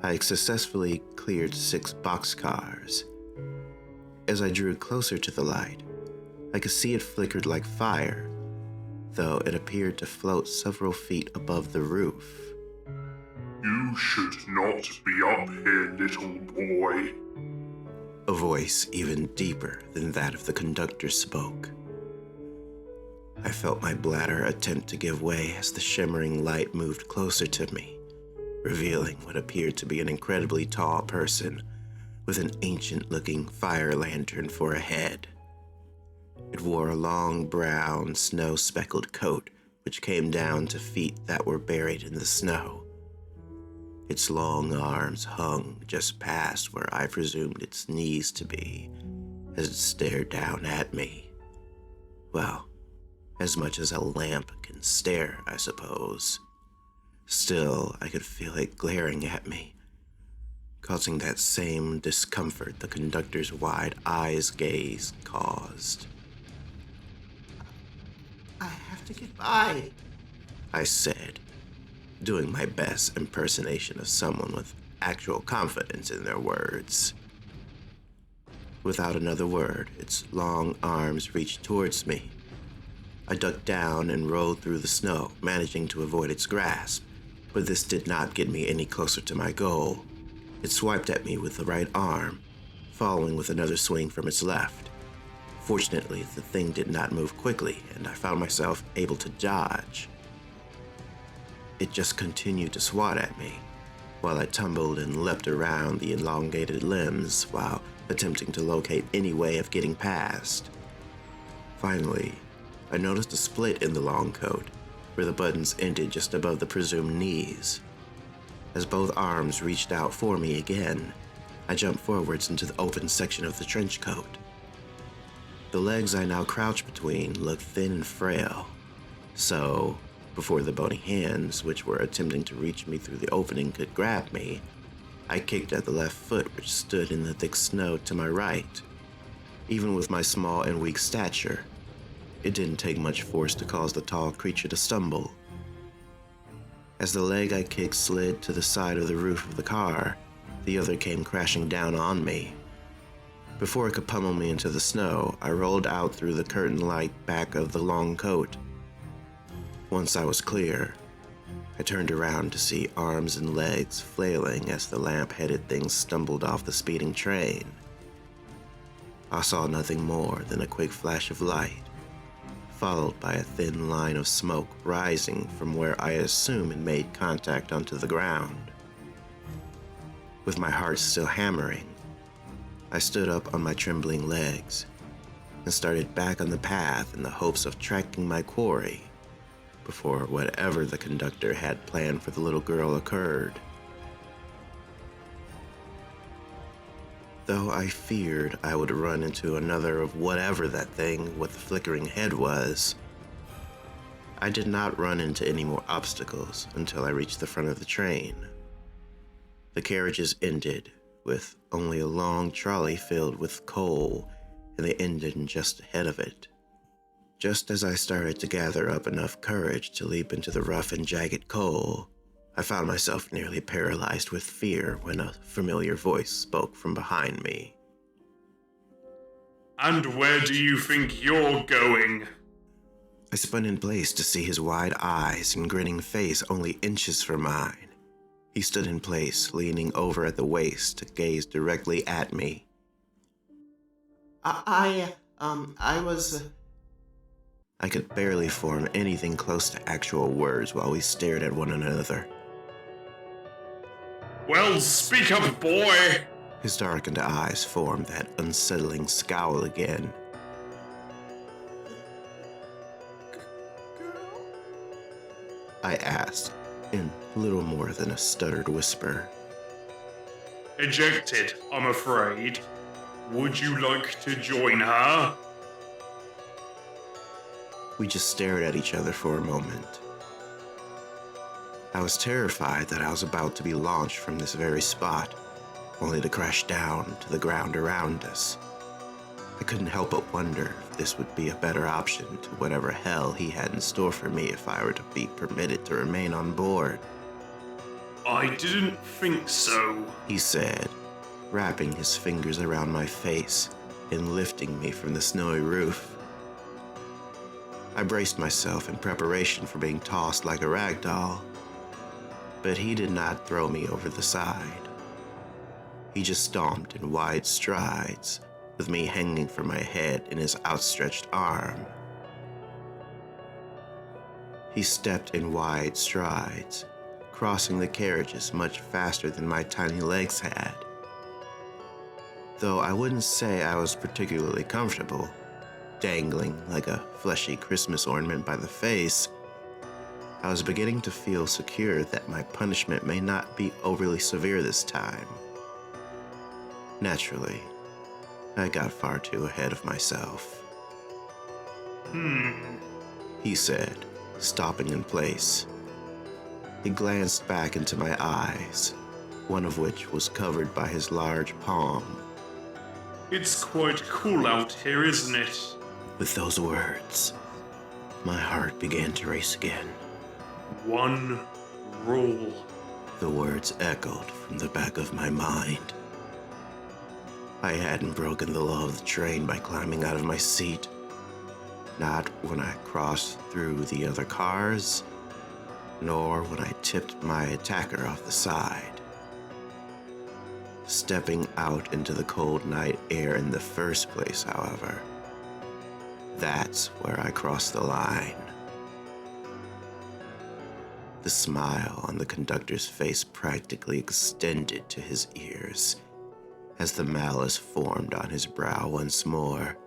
I had successfully cleared 6 boxcars. As I drew closer to the light, I could see it flickered like fire, though it appeared to float several feet above the roof. You should not be up here, little boy. A voice even deeper than that of the conductor spoke. I felt my bladder attempt to give way as the shimmering light moved closer to me, revealing what appeared to be an incredibly tall person with an ancient-looking fire lantern for a head. It wore a long brown, snow-speckled coat which came down to feet that were buried in the snow. Its long arms hung just past where I presumed its knees to be as it stared down at me. Well, as much as a lamp can stare, I suppose. Still, I could feel it glaring at me, causing that same discomfort the conductor's wide eyes gaze caused. I have to get by, I said, doing my best impersonation of someone with actual confidence in their words. Without another word, its long arms reached towards me. I ducked down and rolled through the snow, managing to avoid its grasp, but this did not get me any closer to my goal. It swiped at me with the right arm, following with another swing from its left. Fortunately, the thing did not move quickly, and I found myself able to dodge. It just continued to swat at me, while I tumbled and leapt around the elongated limbs while attempting to locate any way of getting past. Finally, I noticed a split in the long coat, where the buttons ended just above the presumed knees. As both arms reached out for me again, I jumped forwards into the open section of the trench coat. The legs I now crouched between looked thin and frail, so before the bony hands, which were attempting to reach me through the opening, could grab me, I kicked at the left foot which stood in the thick snow to my right. Even with my small and weak stature, it didn't take much force to cause the tall creature to stumble. As the leg I kicked slid to the side of the roof of the car, the other came crashing down on me. Before it could pummel me into the snow, I rolled out through the curtain-like back of the long coat. Once I was clear, I turned around to see arms and legs flailing as the lamp-headed thing stumbled off the speeding train. I saw nothing more than a quick flash of light, followed by a thin line of smoke rising from where I assume it made contact onto the ground. With my heart still hammering, I stood up on my trembling legs and started back on the path in the hopes of tracking my quarry before whatever the conductor had planned for the little girl occurred. Though I feared I would run into another of whatever that thing with the flickering head was, I did not run into any more obstacles until I reached the front of the train. The carriages ended with only a long trolley filled with coal and the engine just ahead of it. Just as I started to gather up enough courage to leap into the rough and jagged coal, I found myself nearly paralyzed with fear when a familiar voice spoke from behind me. And where do you think you're going? I spun in place to see his wide eyes and grinning face only inches from mine. He stood in place, leaning over at the waist to gaze directly at me. I could barely form anything close to actual words while we stared at one another. Well, speak up, boy! His darkened eyes formed that unsettling scowl again. Girl? I asked, in little more than a stuttered whisper. Ejected, I'm afraid. Would you like to join her? We just stared at each other for a moment. I was terrified that I was about to be launched from this very spot, only to crash down to the ground around us. I couldn't help but wonder if this would be a better option to whatever hell he had in store for me if I were to be permitted to remain on board. I didn't think so, he said, wrapping his fingers around my face and lifting me from the snowy roof. I braced myself in preparation for being tossed like a rag doll, but he did not throw me over the side. He just stomped in wide strides, with me hanging from my head in his outstretched arm. He stepped in wide strides, crossing the carriages much faster than my tiny legs had. Though I wouldn't say I was particularly comfortable, dangling like a fleshy Christmas ornament by the face, I was beginning to feel secure that my punishment may not be overly severe this time. Naturally, I got far too ahead of myself. He said, stopping in place. He glanced back into my eyes, one of which was covered by his large palm. It's quite cool out here, isn't it? With those words, my heart began to race again. One rule. The words echoed from the back of my mind. I hadn't broken the law of the train by climbing out of my seat. Not when I crossed through the other cars, nor when I tipped my attacker off the side. Stepping out into the cold night air in the first place, however, that's where I crossed the line. The smile on the conductor's face practically extended to his ears as the malice formed on his brow once more.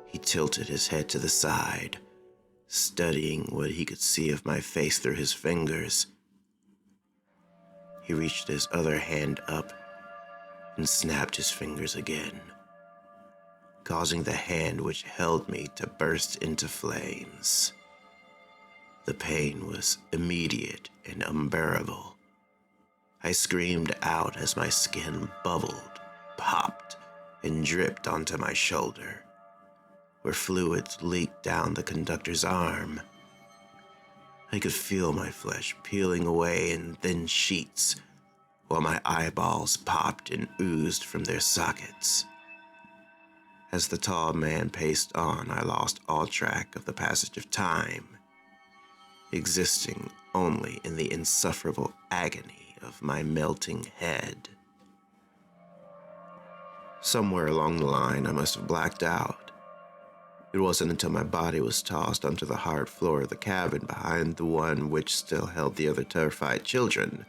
He tilted his head to the side, studying what he could see of my face through his fingers. He reached his other hand up and snapped his fingers again, causing the hand which held me to burst into flames. The pain was immediate and unbearable. I screamed out as my skin bubbled, popped, and dripped onto my shoulder, where fluids leaked down the conductor's arm. I could feel my flesh peeling away in thin sheets, while my eyeballs popped and oozed from their sockets. As the tall man paced on, I lost all track of the passage of time, existing only in the insufferable agony of my melting head. Somewhere along the line, I must have blacked out. It wasn't until my body was tossed onto the hard floor of the cabin behind the one which still held the other terrified children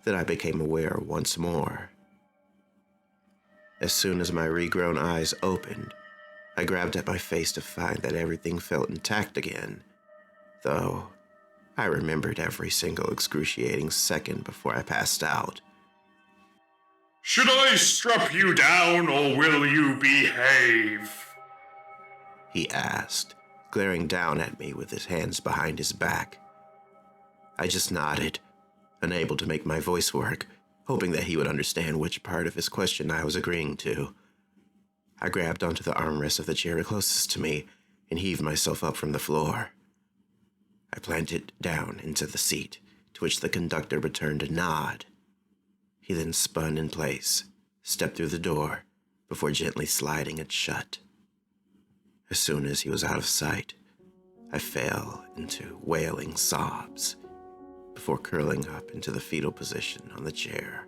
that I became aware once more. As soon as my regrown eyes opened, I grabbed at my face to find that everything felt intact again, though I remembered every single excruciating second before I passed out. Should I strap you down, or will you behave? He asked, glaring down at me with his hands behind his back. I just nodded, unable to make my voice work, hoping that he would understand which part of his question I was agreeing to. I grabbed onto the armrest of the chair closest to me and heaved myself up from the floor. I planted down into the seat, to which the conductor returned a nod. He then spun in place, stepped through the door, before gently sliding it shut. As soon as he was out of sight, I fell into wailing sobs, before curling up into the fetal position on the chair.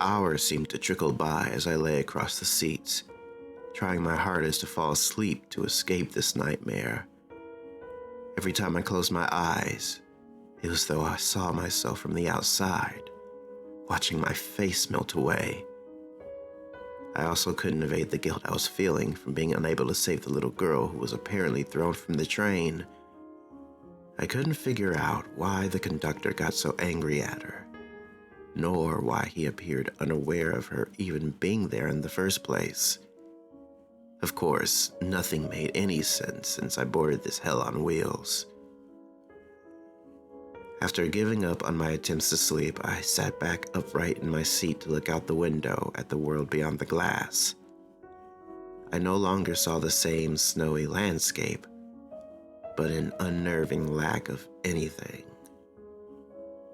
Hours seemed to trickle by as I lay across the seats, trying my hardest to fall asleep to escape this nightmare. Every time I closed my eyes, it was as though I saw myself from the outside, watching my face melt away. I also couldn't evade the guilt I was feeling from being unable to save the little girl who was apparently thrown from the train. I couldn't figure out why the conductor got so angry at her, nor why he appeared unaware of her even being there in the first place. Of course, nothing made any sense since I boarded this hell on wheels. After giving up on my attempts to sleep, I sat back upright in my seat to look out the window at the world beyond the glass. I no longer saw the same snowy landscape, but an unnerving lack of anything.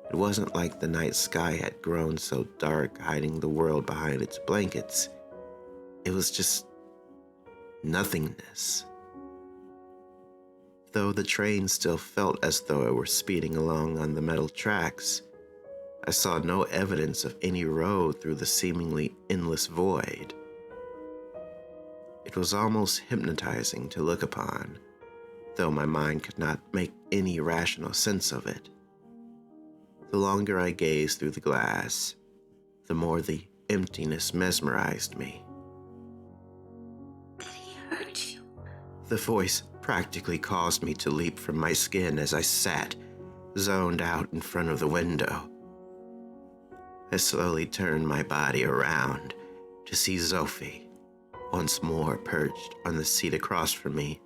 It wasn't like the night sky had grown so dark, hiding the world behind its blankets. It was just nothingness. Though the train still felt as though it were speeding along on the metal tracks, I saw no evidence of any road through the seemingly endless void. It was almost hypnotizing to look upon, though my mind could not make any rational sense of it. The longer I gazed through the glass, the more the emptiness mesmerized me. Did he hurt you? The voice practically caused me to leap from my skin as I sat, zoned out in front of the window. I slowly turned my body around to see Zophie, once more perched on the seat across from me.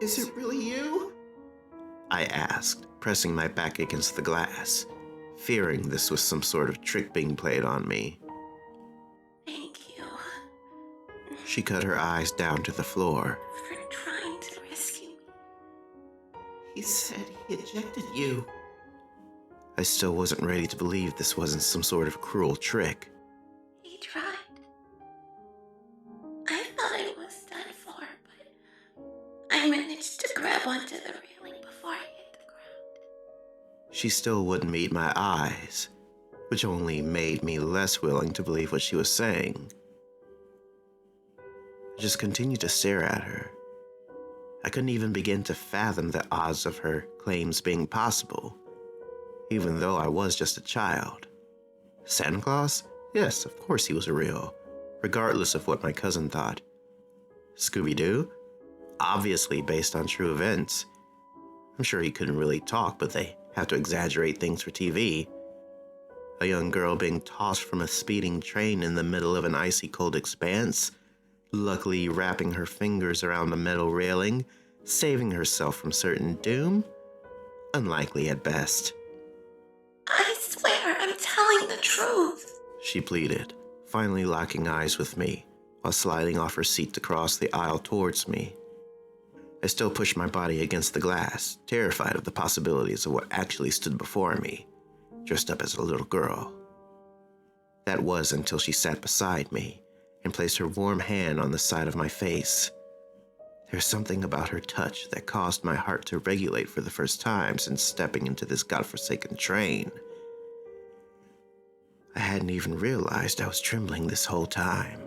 "Is it really you?" I asked, pressing my back against the glass, fearing this was some sort of trick being played on me. Thank you She cut her eyes down to the floor. for trying to rescue me. "He said he ejected you." I still wasn't ready to believe this wasn't some sort of cruel trick. He tried. I thought I was done for, but I managed to grab onto the railing before I hit the ground. She still wouldn't meet my eyes, which only made me less willing to believe what she was saying. I just continued to stare at her. I couldn't even begin to fathom the odds of her claims being possible, even though I was just a child. Santa Claus? Yes, of course he was real, regardless of what my cousin thought. Scooby-Doo? Obviously based on true events. I'm sure he couldn't really talk, but they have to exaggerate things for TV. A young girl being tossed from a speeding train in the middle of an icy cold expanse, luckily wrapping her fingers around a metal railing, saving herself from certain doom? Unlikely at best. I swear I'm telling the truth. She pleaded, finally locking eyes with me, while sliding off her seat to cross the aisle towards me. I still pushed my body against the glass, terrified of the possibilities of what actually stood before me, dressed up as a little girl. That was until she sat beside me and placed her warm hand on the side of my face. There's something about her touch that caused my heart to regulate for the first time since stepping into this godforsaken train. I hadn't even realized I was trembling this whole time,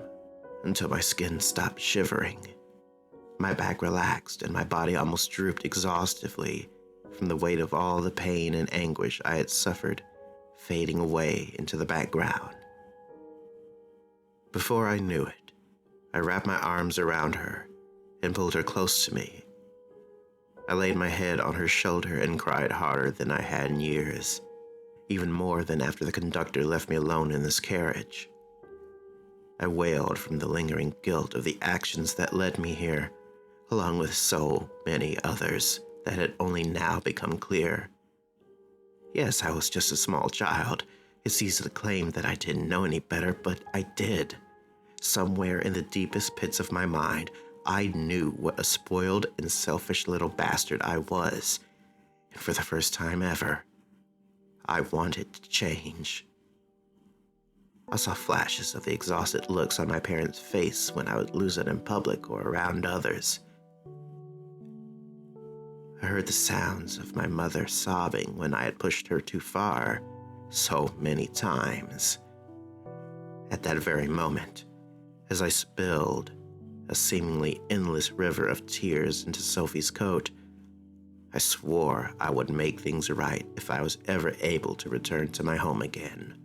until my skin stopped shivering. My back relaxed and my body almost drooped exhaustively from the weight of all the pain and anguish I had suffered, fading away into the background. Before I knew it, I wrapped my arms around her and pulled her close to me. I laid my head on her shoulder and cried harder than I had in years, even more than after the conductor left me alone in this carriage. I wailed from the lingering guilt of the actions that led me here, along with so many others that had only now become clear. Yes, I was just a small child. It's easy to claim that I didn't know any better, but I did. Somewhere in the deepest pits of my mind, I knew what a spoiled and selfish little bastard I was. And for the first time ever, I wanted to change. I saw flashes of the exhausted looks on my parents' face when I would lose it in public or around others. I heard the sounds of my mother sobbing when I had pushed her too far so many times. At that very moment, as I spilled a seemingly endless river of tears into Sophie's coat, I swore I would make things right if I was ever able to return to my home again.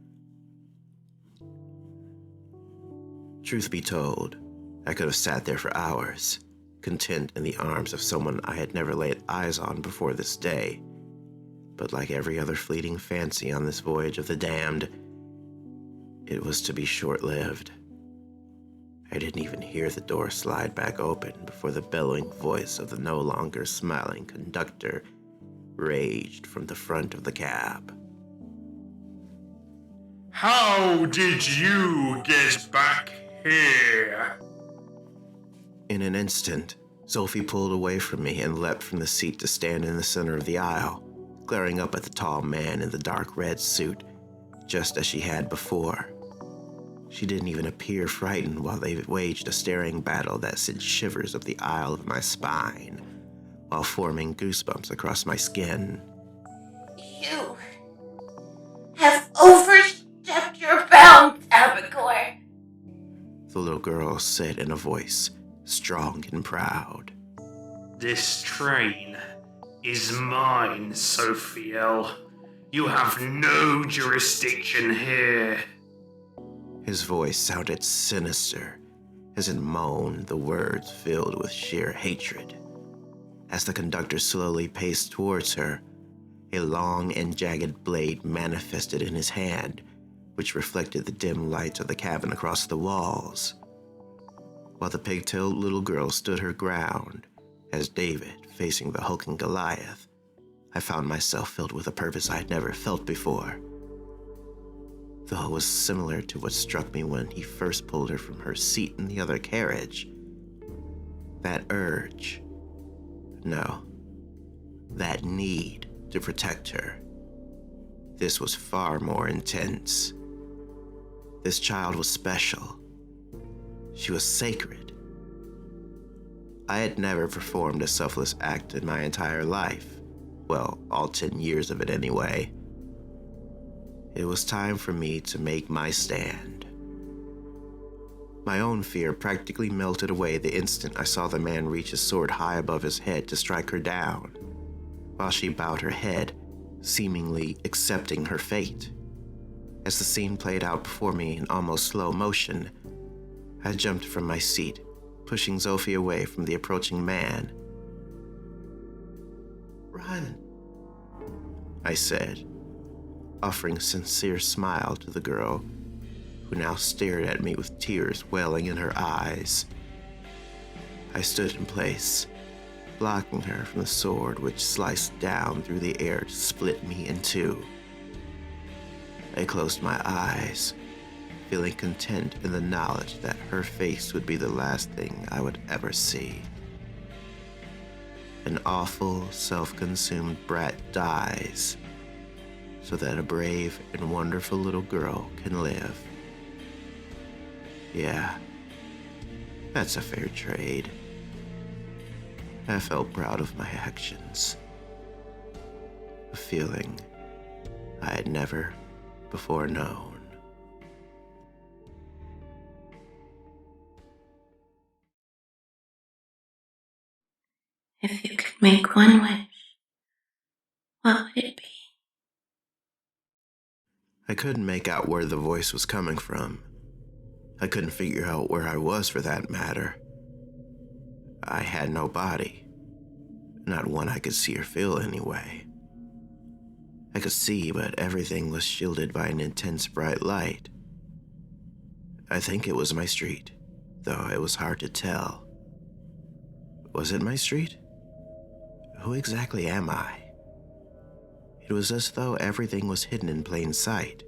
Truth be told, I could have sat there for hours, content in the arms of someone I had never laid eyes on before this day. But like every other fleeting fancy on this voyage of the damned, it was to be short-lived. I didn't even hear the door slide back open before the bellowing voice of the no longer smiling conductor raged from the front of the cab. How did you get back here? In an instant, Zophie pulled away from me and leapt from the seat to stand in the center of the aisle, glaring up at the tall man in the dark red suit, just as she had before. She didn't even appear frightened while they waged a staring battle that sent shivers up the aisle of my spine, while forming goosebumps across my skin. You have overstepped your bounds, Abigor. The little girl said in a voice strong and proud. This train is mine, Zophie. You have no jurisdiction here. His voice sounded sinister as it moaned, the words filled with sheer hatred. As the conductor slowly paced towards her, a long and jagged blade manifested in his hand, which reflected the dim lights of the cabin across the walls. While the pigtailed little girl stood her ground, as David facing the hulking Goliath, I found myself filled with a purpose I had never felt before. Though it was similar to what struck me when he first pulled her from her seat in the other carriage. That urge, no, that need to protect her. This was far more intense. This child was special. She was sacred. I had never performed a selfless act in my entire life. Well, all 10 years of it anyway. It was time for me to make my stand. My own fear practically melted away the instant I saw the man reach his sword high above his head to strike her down, while she bowed her head, seemingly accepting her fate. As the scene played out before me in almost slow motion, I jumped from my seat, pushing Zophie away from the approaching man. "Run," I said, offering a sincere smile to the girl, who now stared at me with tears welling in her eyes. I stood in place, blocking her from the sword which sliced down through the air to split me in two. I closed my eyes, feeling content in the knowledge that her face would be the last thing I would ever see. An awful, self-consumed brat dies so that a brave and wonderful little girl can live. Yeah, that's a fair trade. I felt proud of my actions. A feeling I had never before known. If you could make one wish, what would it be? I couldn't make out where the voice was coming from. I couldn't figure out where I was for that matter. I had no body. Not one I could see or feel anyway. I could see, but everything was shielded by an intense bright light. I think it was my street, though it was hard to tell. Was it my street? Who exactly am I? It was as though everything was hidden in plain sight,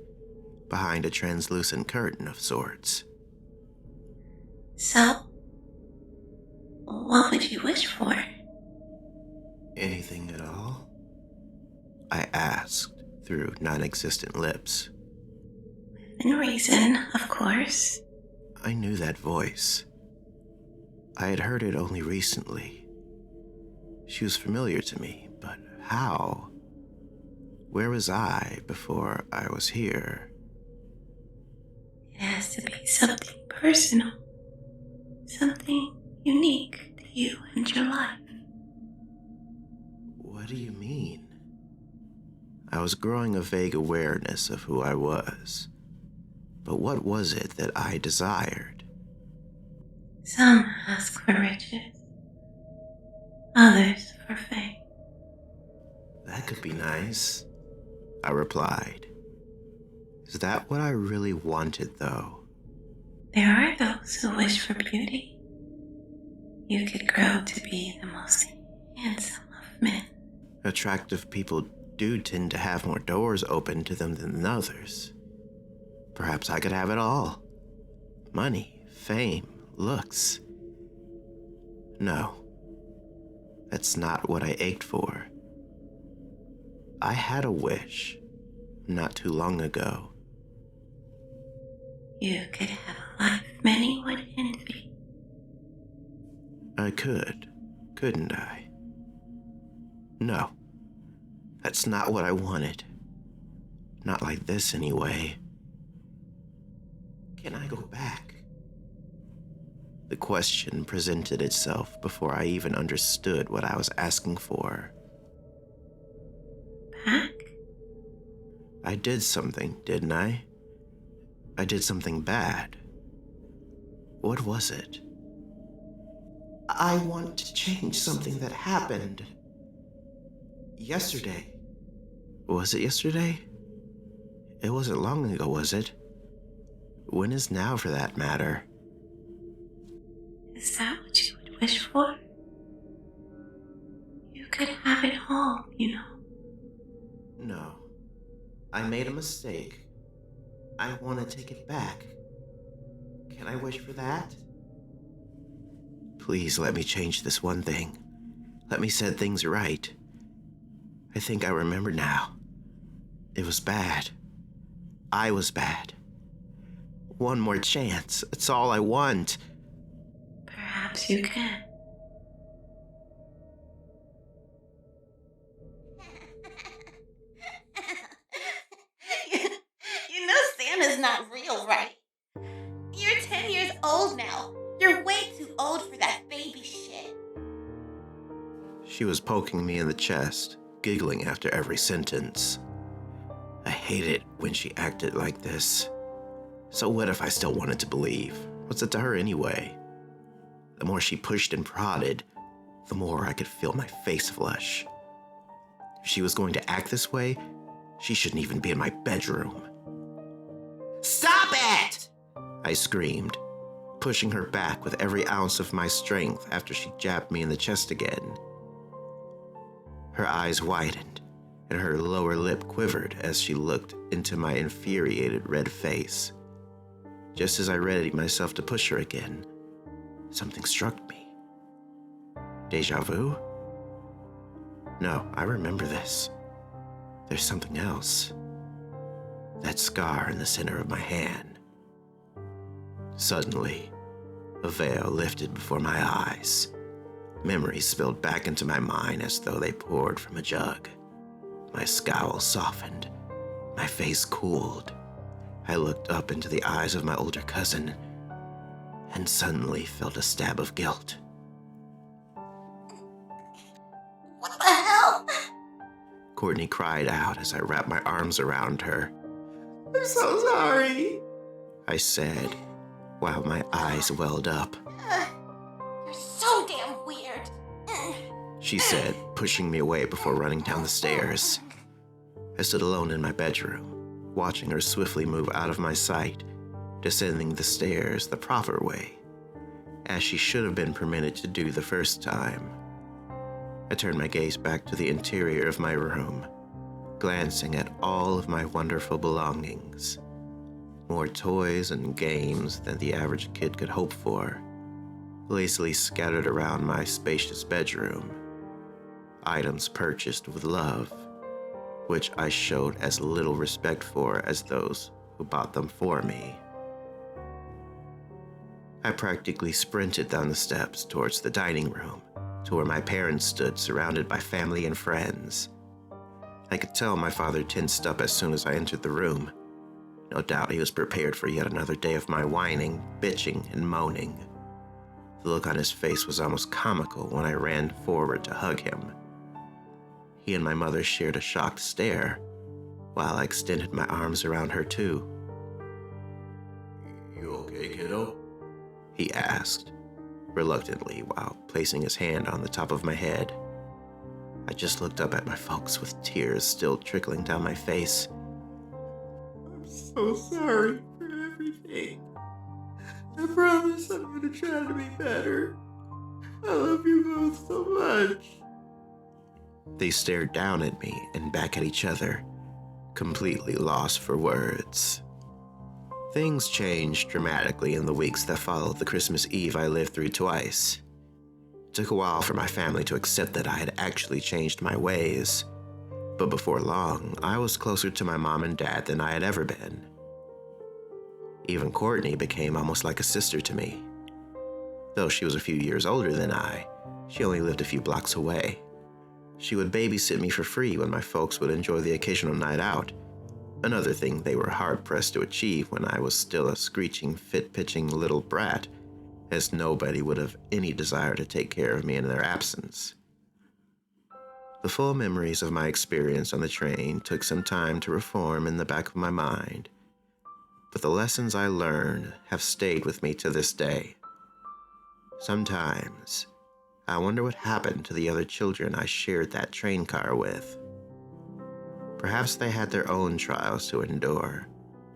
behind a translucent curtain of sorts. So, what would you wish for? Anything at all? I asked through non-existent lips. Within reason, of course. I knew that voice. I had heard it only recently. She was familiar to me, but how? Where was I before I was here? It has to be something personal. Something unique to you and your life. What do you mean? I was growing a vague awareness of who I was. But what was it that I desired? Some ask for riches. Others for fame. That could be nice, I replied. Is that what I really wanted, though? There are those who wish for beauty. You could grow to be the most handsome of men. Attractive people do tend to have more doors open to them than others. Perhaps I could have it all. Money, fame, looks. No, that's not what I ached for. I had a wish not too long ago. You could have a life many would envy. I could, couldn't I? No, that's not what I wanted. Not like this, anyway. Can I go back? The question presented itself before I even understood what I was asking for. Back? I did something, didn't I? I did something bad. What was it? I want to change something that happened yesterday. Was it yesterday? It wasn't long ago, was it? When is now, for that matter? Is that what you would wish for? You could have it all, you know. No. I made a mistake. I want to take it back. Can I wish for that? Please let me change this one thing. Let me set things right. I think I remember now. It was bad. I was bad. One more chance. It's all I want. Perhaps you can. You know Santa's not real, right? You're 10 years old now. You're way too old for that baby shit. She was poking me in the chest, giggling after every sentence. I hate it when she acted like this. So what if I still wanted to believe? What's it to her anyway? The more she pushed and prodded, the more I could feel my face flush. If she was going to act this way, she shouldn't even be in my bedroom. Stop it! I screamed, pushing her back with every ounce of my strength after she jabbed me in the chest again. Her eyes widened, and her lower lip quivered as she looked into my infuriated red face. Just as I readied myself to push her again, something struck me. Deja vu? No, I remember this. There's something else. That scar in the center of my hand. Suddenly, a veil lifted before my eyes. Memories spilled back into my mind as though they poured from a jug. My scowl softened. My face cooled. I looked up into the eyes of my older cousin and suddenly felt a stab of guilt. What the hell? Courtney cried out as I wrapped my arms around her. I'm so sorry, I said, while my eyes welled up. You're so damn weird. She said, pushing me away before running down the stairs. I stood alone in my bedroom, watching her swiftly move out of my sight, descending the stairs the proper way, as she should have been permitted to do the first time. I turned my gaze back to the interior of my room, glancing at all of my wonderful belongings. More toys and games than the average kid could hope for, lazily scattered around my spacious bedroom. Items purchased with love, which I showed as little respect for as those who bought them for me. I practically sprinted down the steps towards the dining room, to where my parents stood surrounded by family and friends. I could tell my father tensed up as soon as I entered the room. No doubt he was prepared for yet another day of my whining, bitching, and moaning. The look on his face was almost comical when I ran forward to hug him. He and my mother shared a shocked stare, while I extended my arms around her too. You okay, kiddo? He asked, reluctantly, while placing his hand on the top of my head. I just looked up at my folks with tears still trickling down my face. I'm so sorry for everything. I promise I'm gonna try to be better. I love you both so much. They stared down at me and back at each other, completely lost for words. Things changed dramatically in the weeks that followed the Christmas Eve I lived through twice. It took a while for my family to accept that I had actually changed my ways, but before long, I was closer to my mom and dad than I had ever been. Even Courtney became almost like a sister to me. Though she was a few years older than I, she only lived a few blocks away. She would babysit me for free when my folks would enjoy the occasional night out, another thing they were hard-pressed to achieve when I was still a screeching, fit-pitching little brat, as nobody would have any desire to take care of me in their absence. The full memories of my experience on the train took some time to reform in the back of my mind, but the lessons I learned have stayed with me to this day. Sometimes, I wonder what happened to the other children I shared that train car with. Perhaps they had their own trials to endure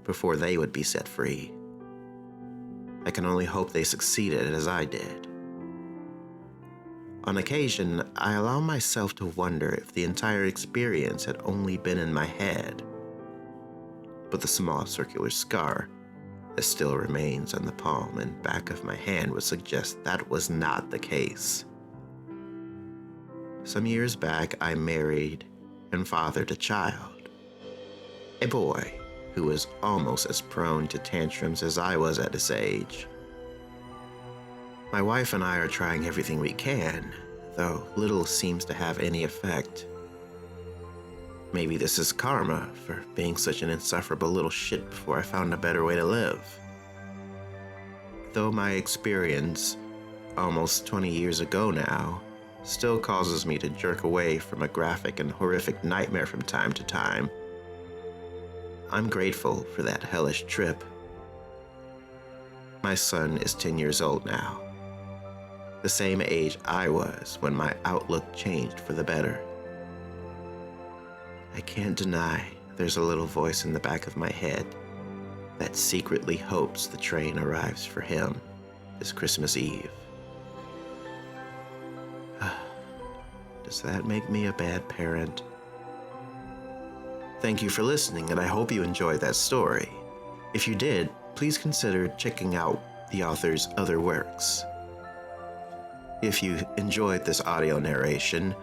before they would be set free. I can only hope they succeeded as I did. On occasion, I allow myself to wonder if the entire experience had only been in my head. But the small circular scar that still remains on the palm and back of my hand would suggest that was not the case. Some years back, I married and fathered a child, a boy who was almost as prone to tantrums as I was at his age. My wife and I are trying everything we can, though little seems to have any effect. Maybe this is karma for being such an insufferable little shit before I found a better way to live. Though my experience, almost 20 years ago now, still causes me to jerk away from a graphic and horrific nightmare from time to time, I'm grateful for that hellish trip. My son is 10 years old now, the same age I was when my outlook changed for the better. I can't deny there's a little voice in the back of my head that secretly hopes the train arrives for him this Christmas Eve. Does that make me a bad parent? Thank you for listening, and I hope you enjoyed that story. If you did, please consider checking out the author's other works. If you enjoyed this audio narration,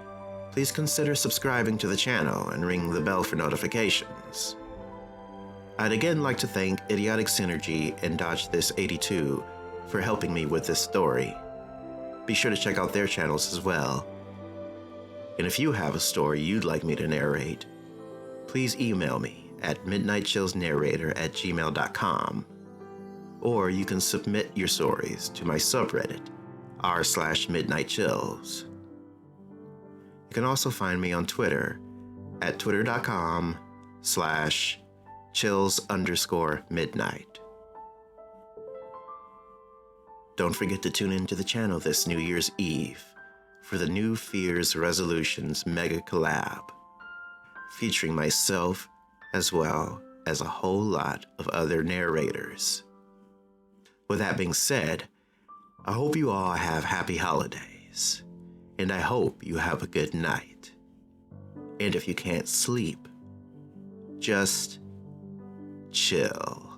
please consider subscribing to the channel and ring the bell for notifications. I'd again like to thank Idiotic Synergy and Dodge This 82 for helping me with this story. Be sure to check out their channels as well. And if you have a story you'd like me to narrate, please email me at midnightchillsnarrator@gmail.com, or you can submit your stories to my subreddit, r/midnightchills. You can also find me on Twitter at twitter.com/chills_midnight. Don't forget to tune into the channel this New Year's Eve for the New Fears Resolutions Mega Collab, featuring myself as well as a whole lot of other narrators. With that being said, I hope you all have happy holidays, and I hope you have a good night. And if you can't sleep, just chill.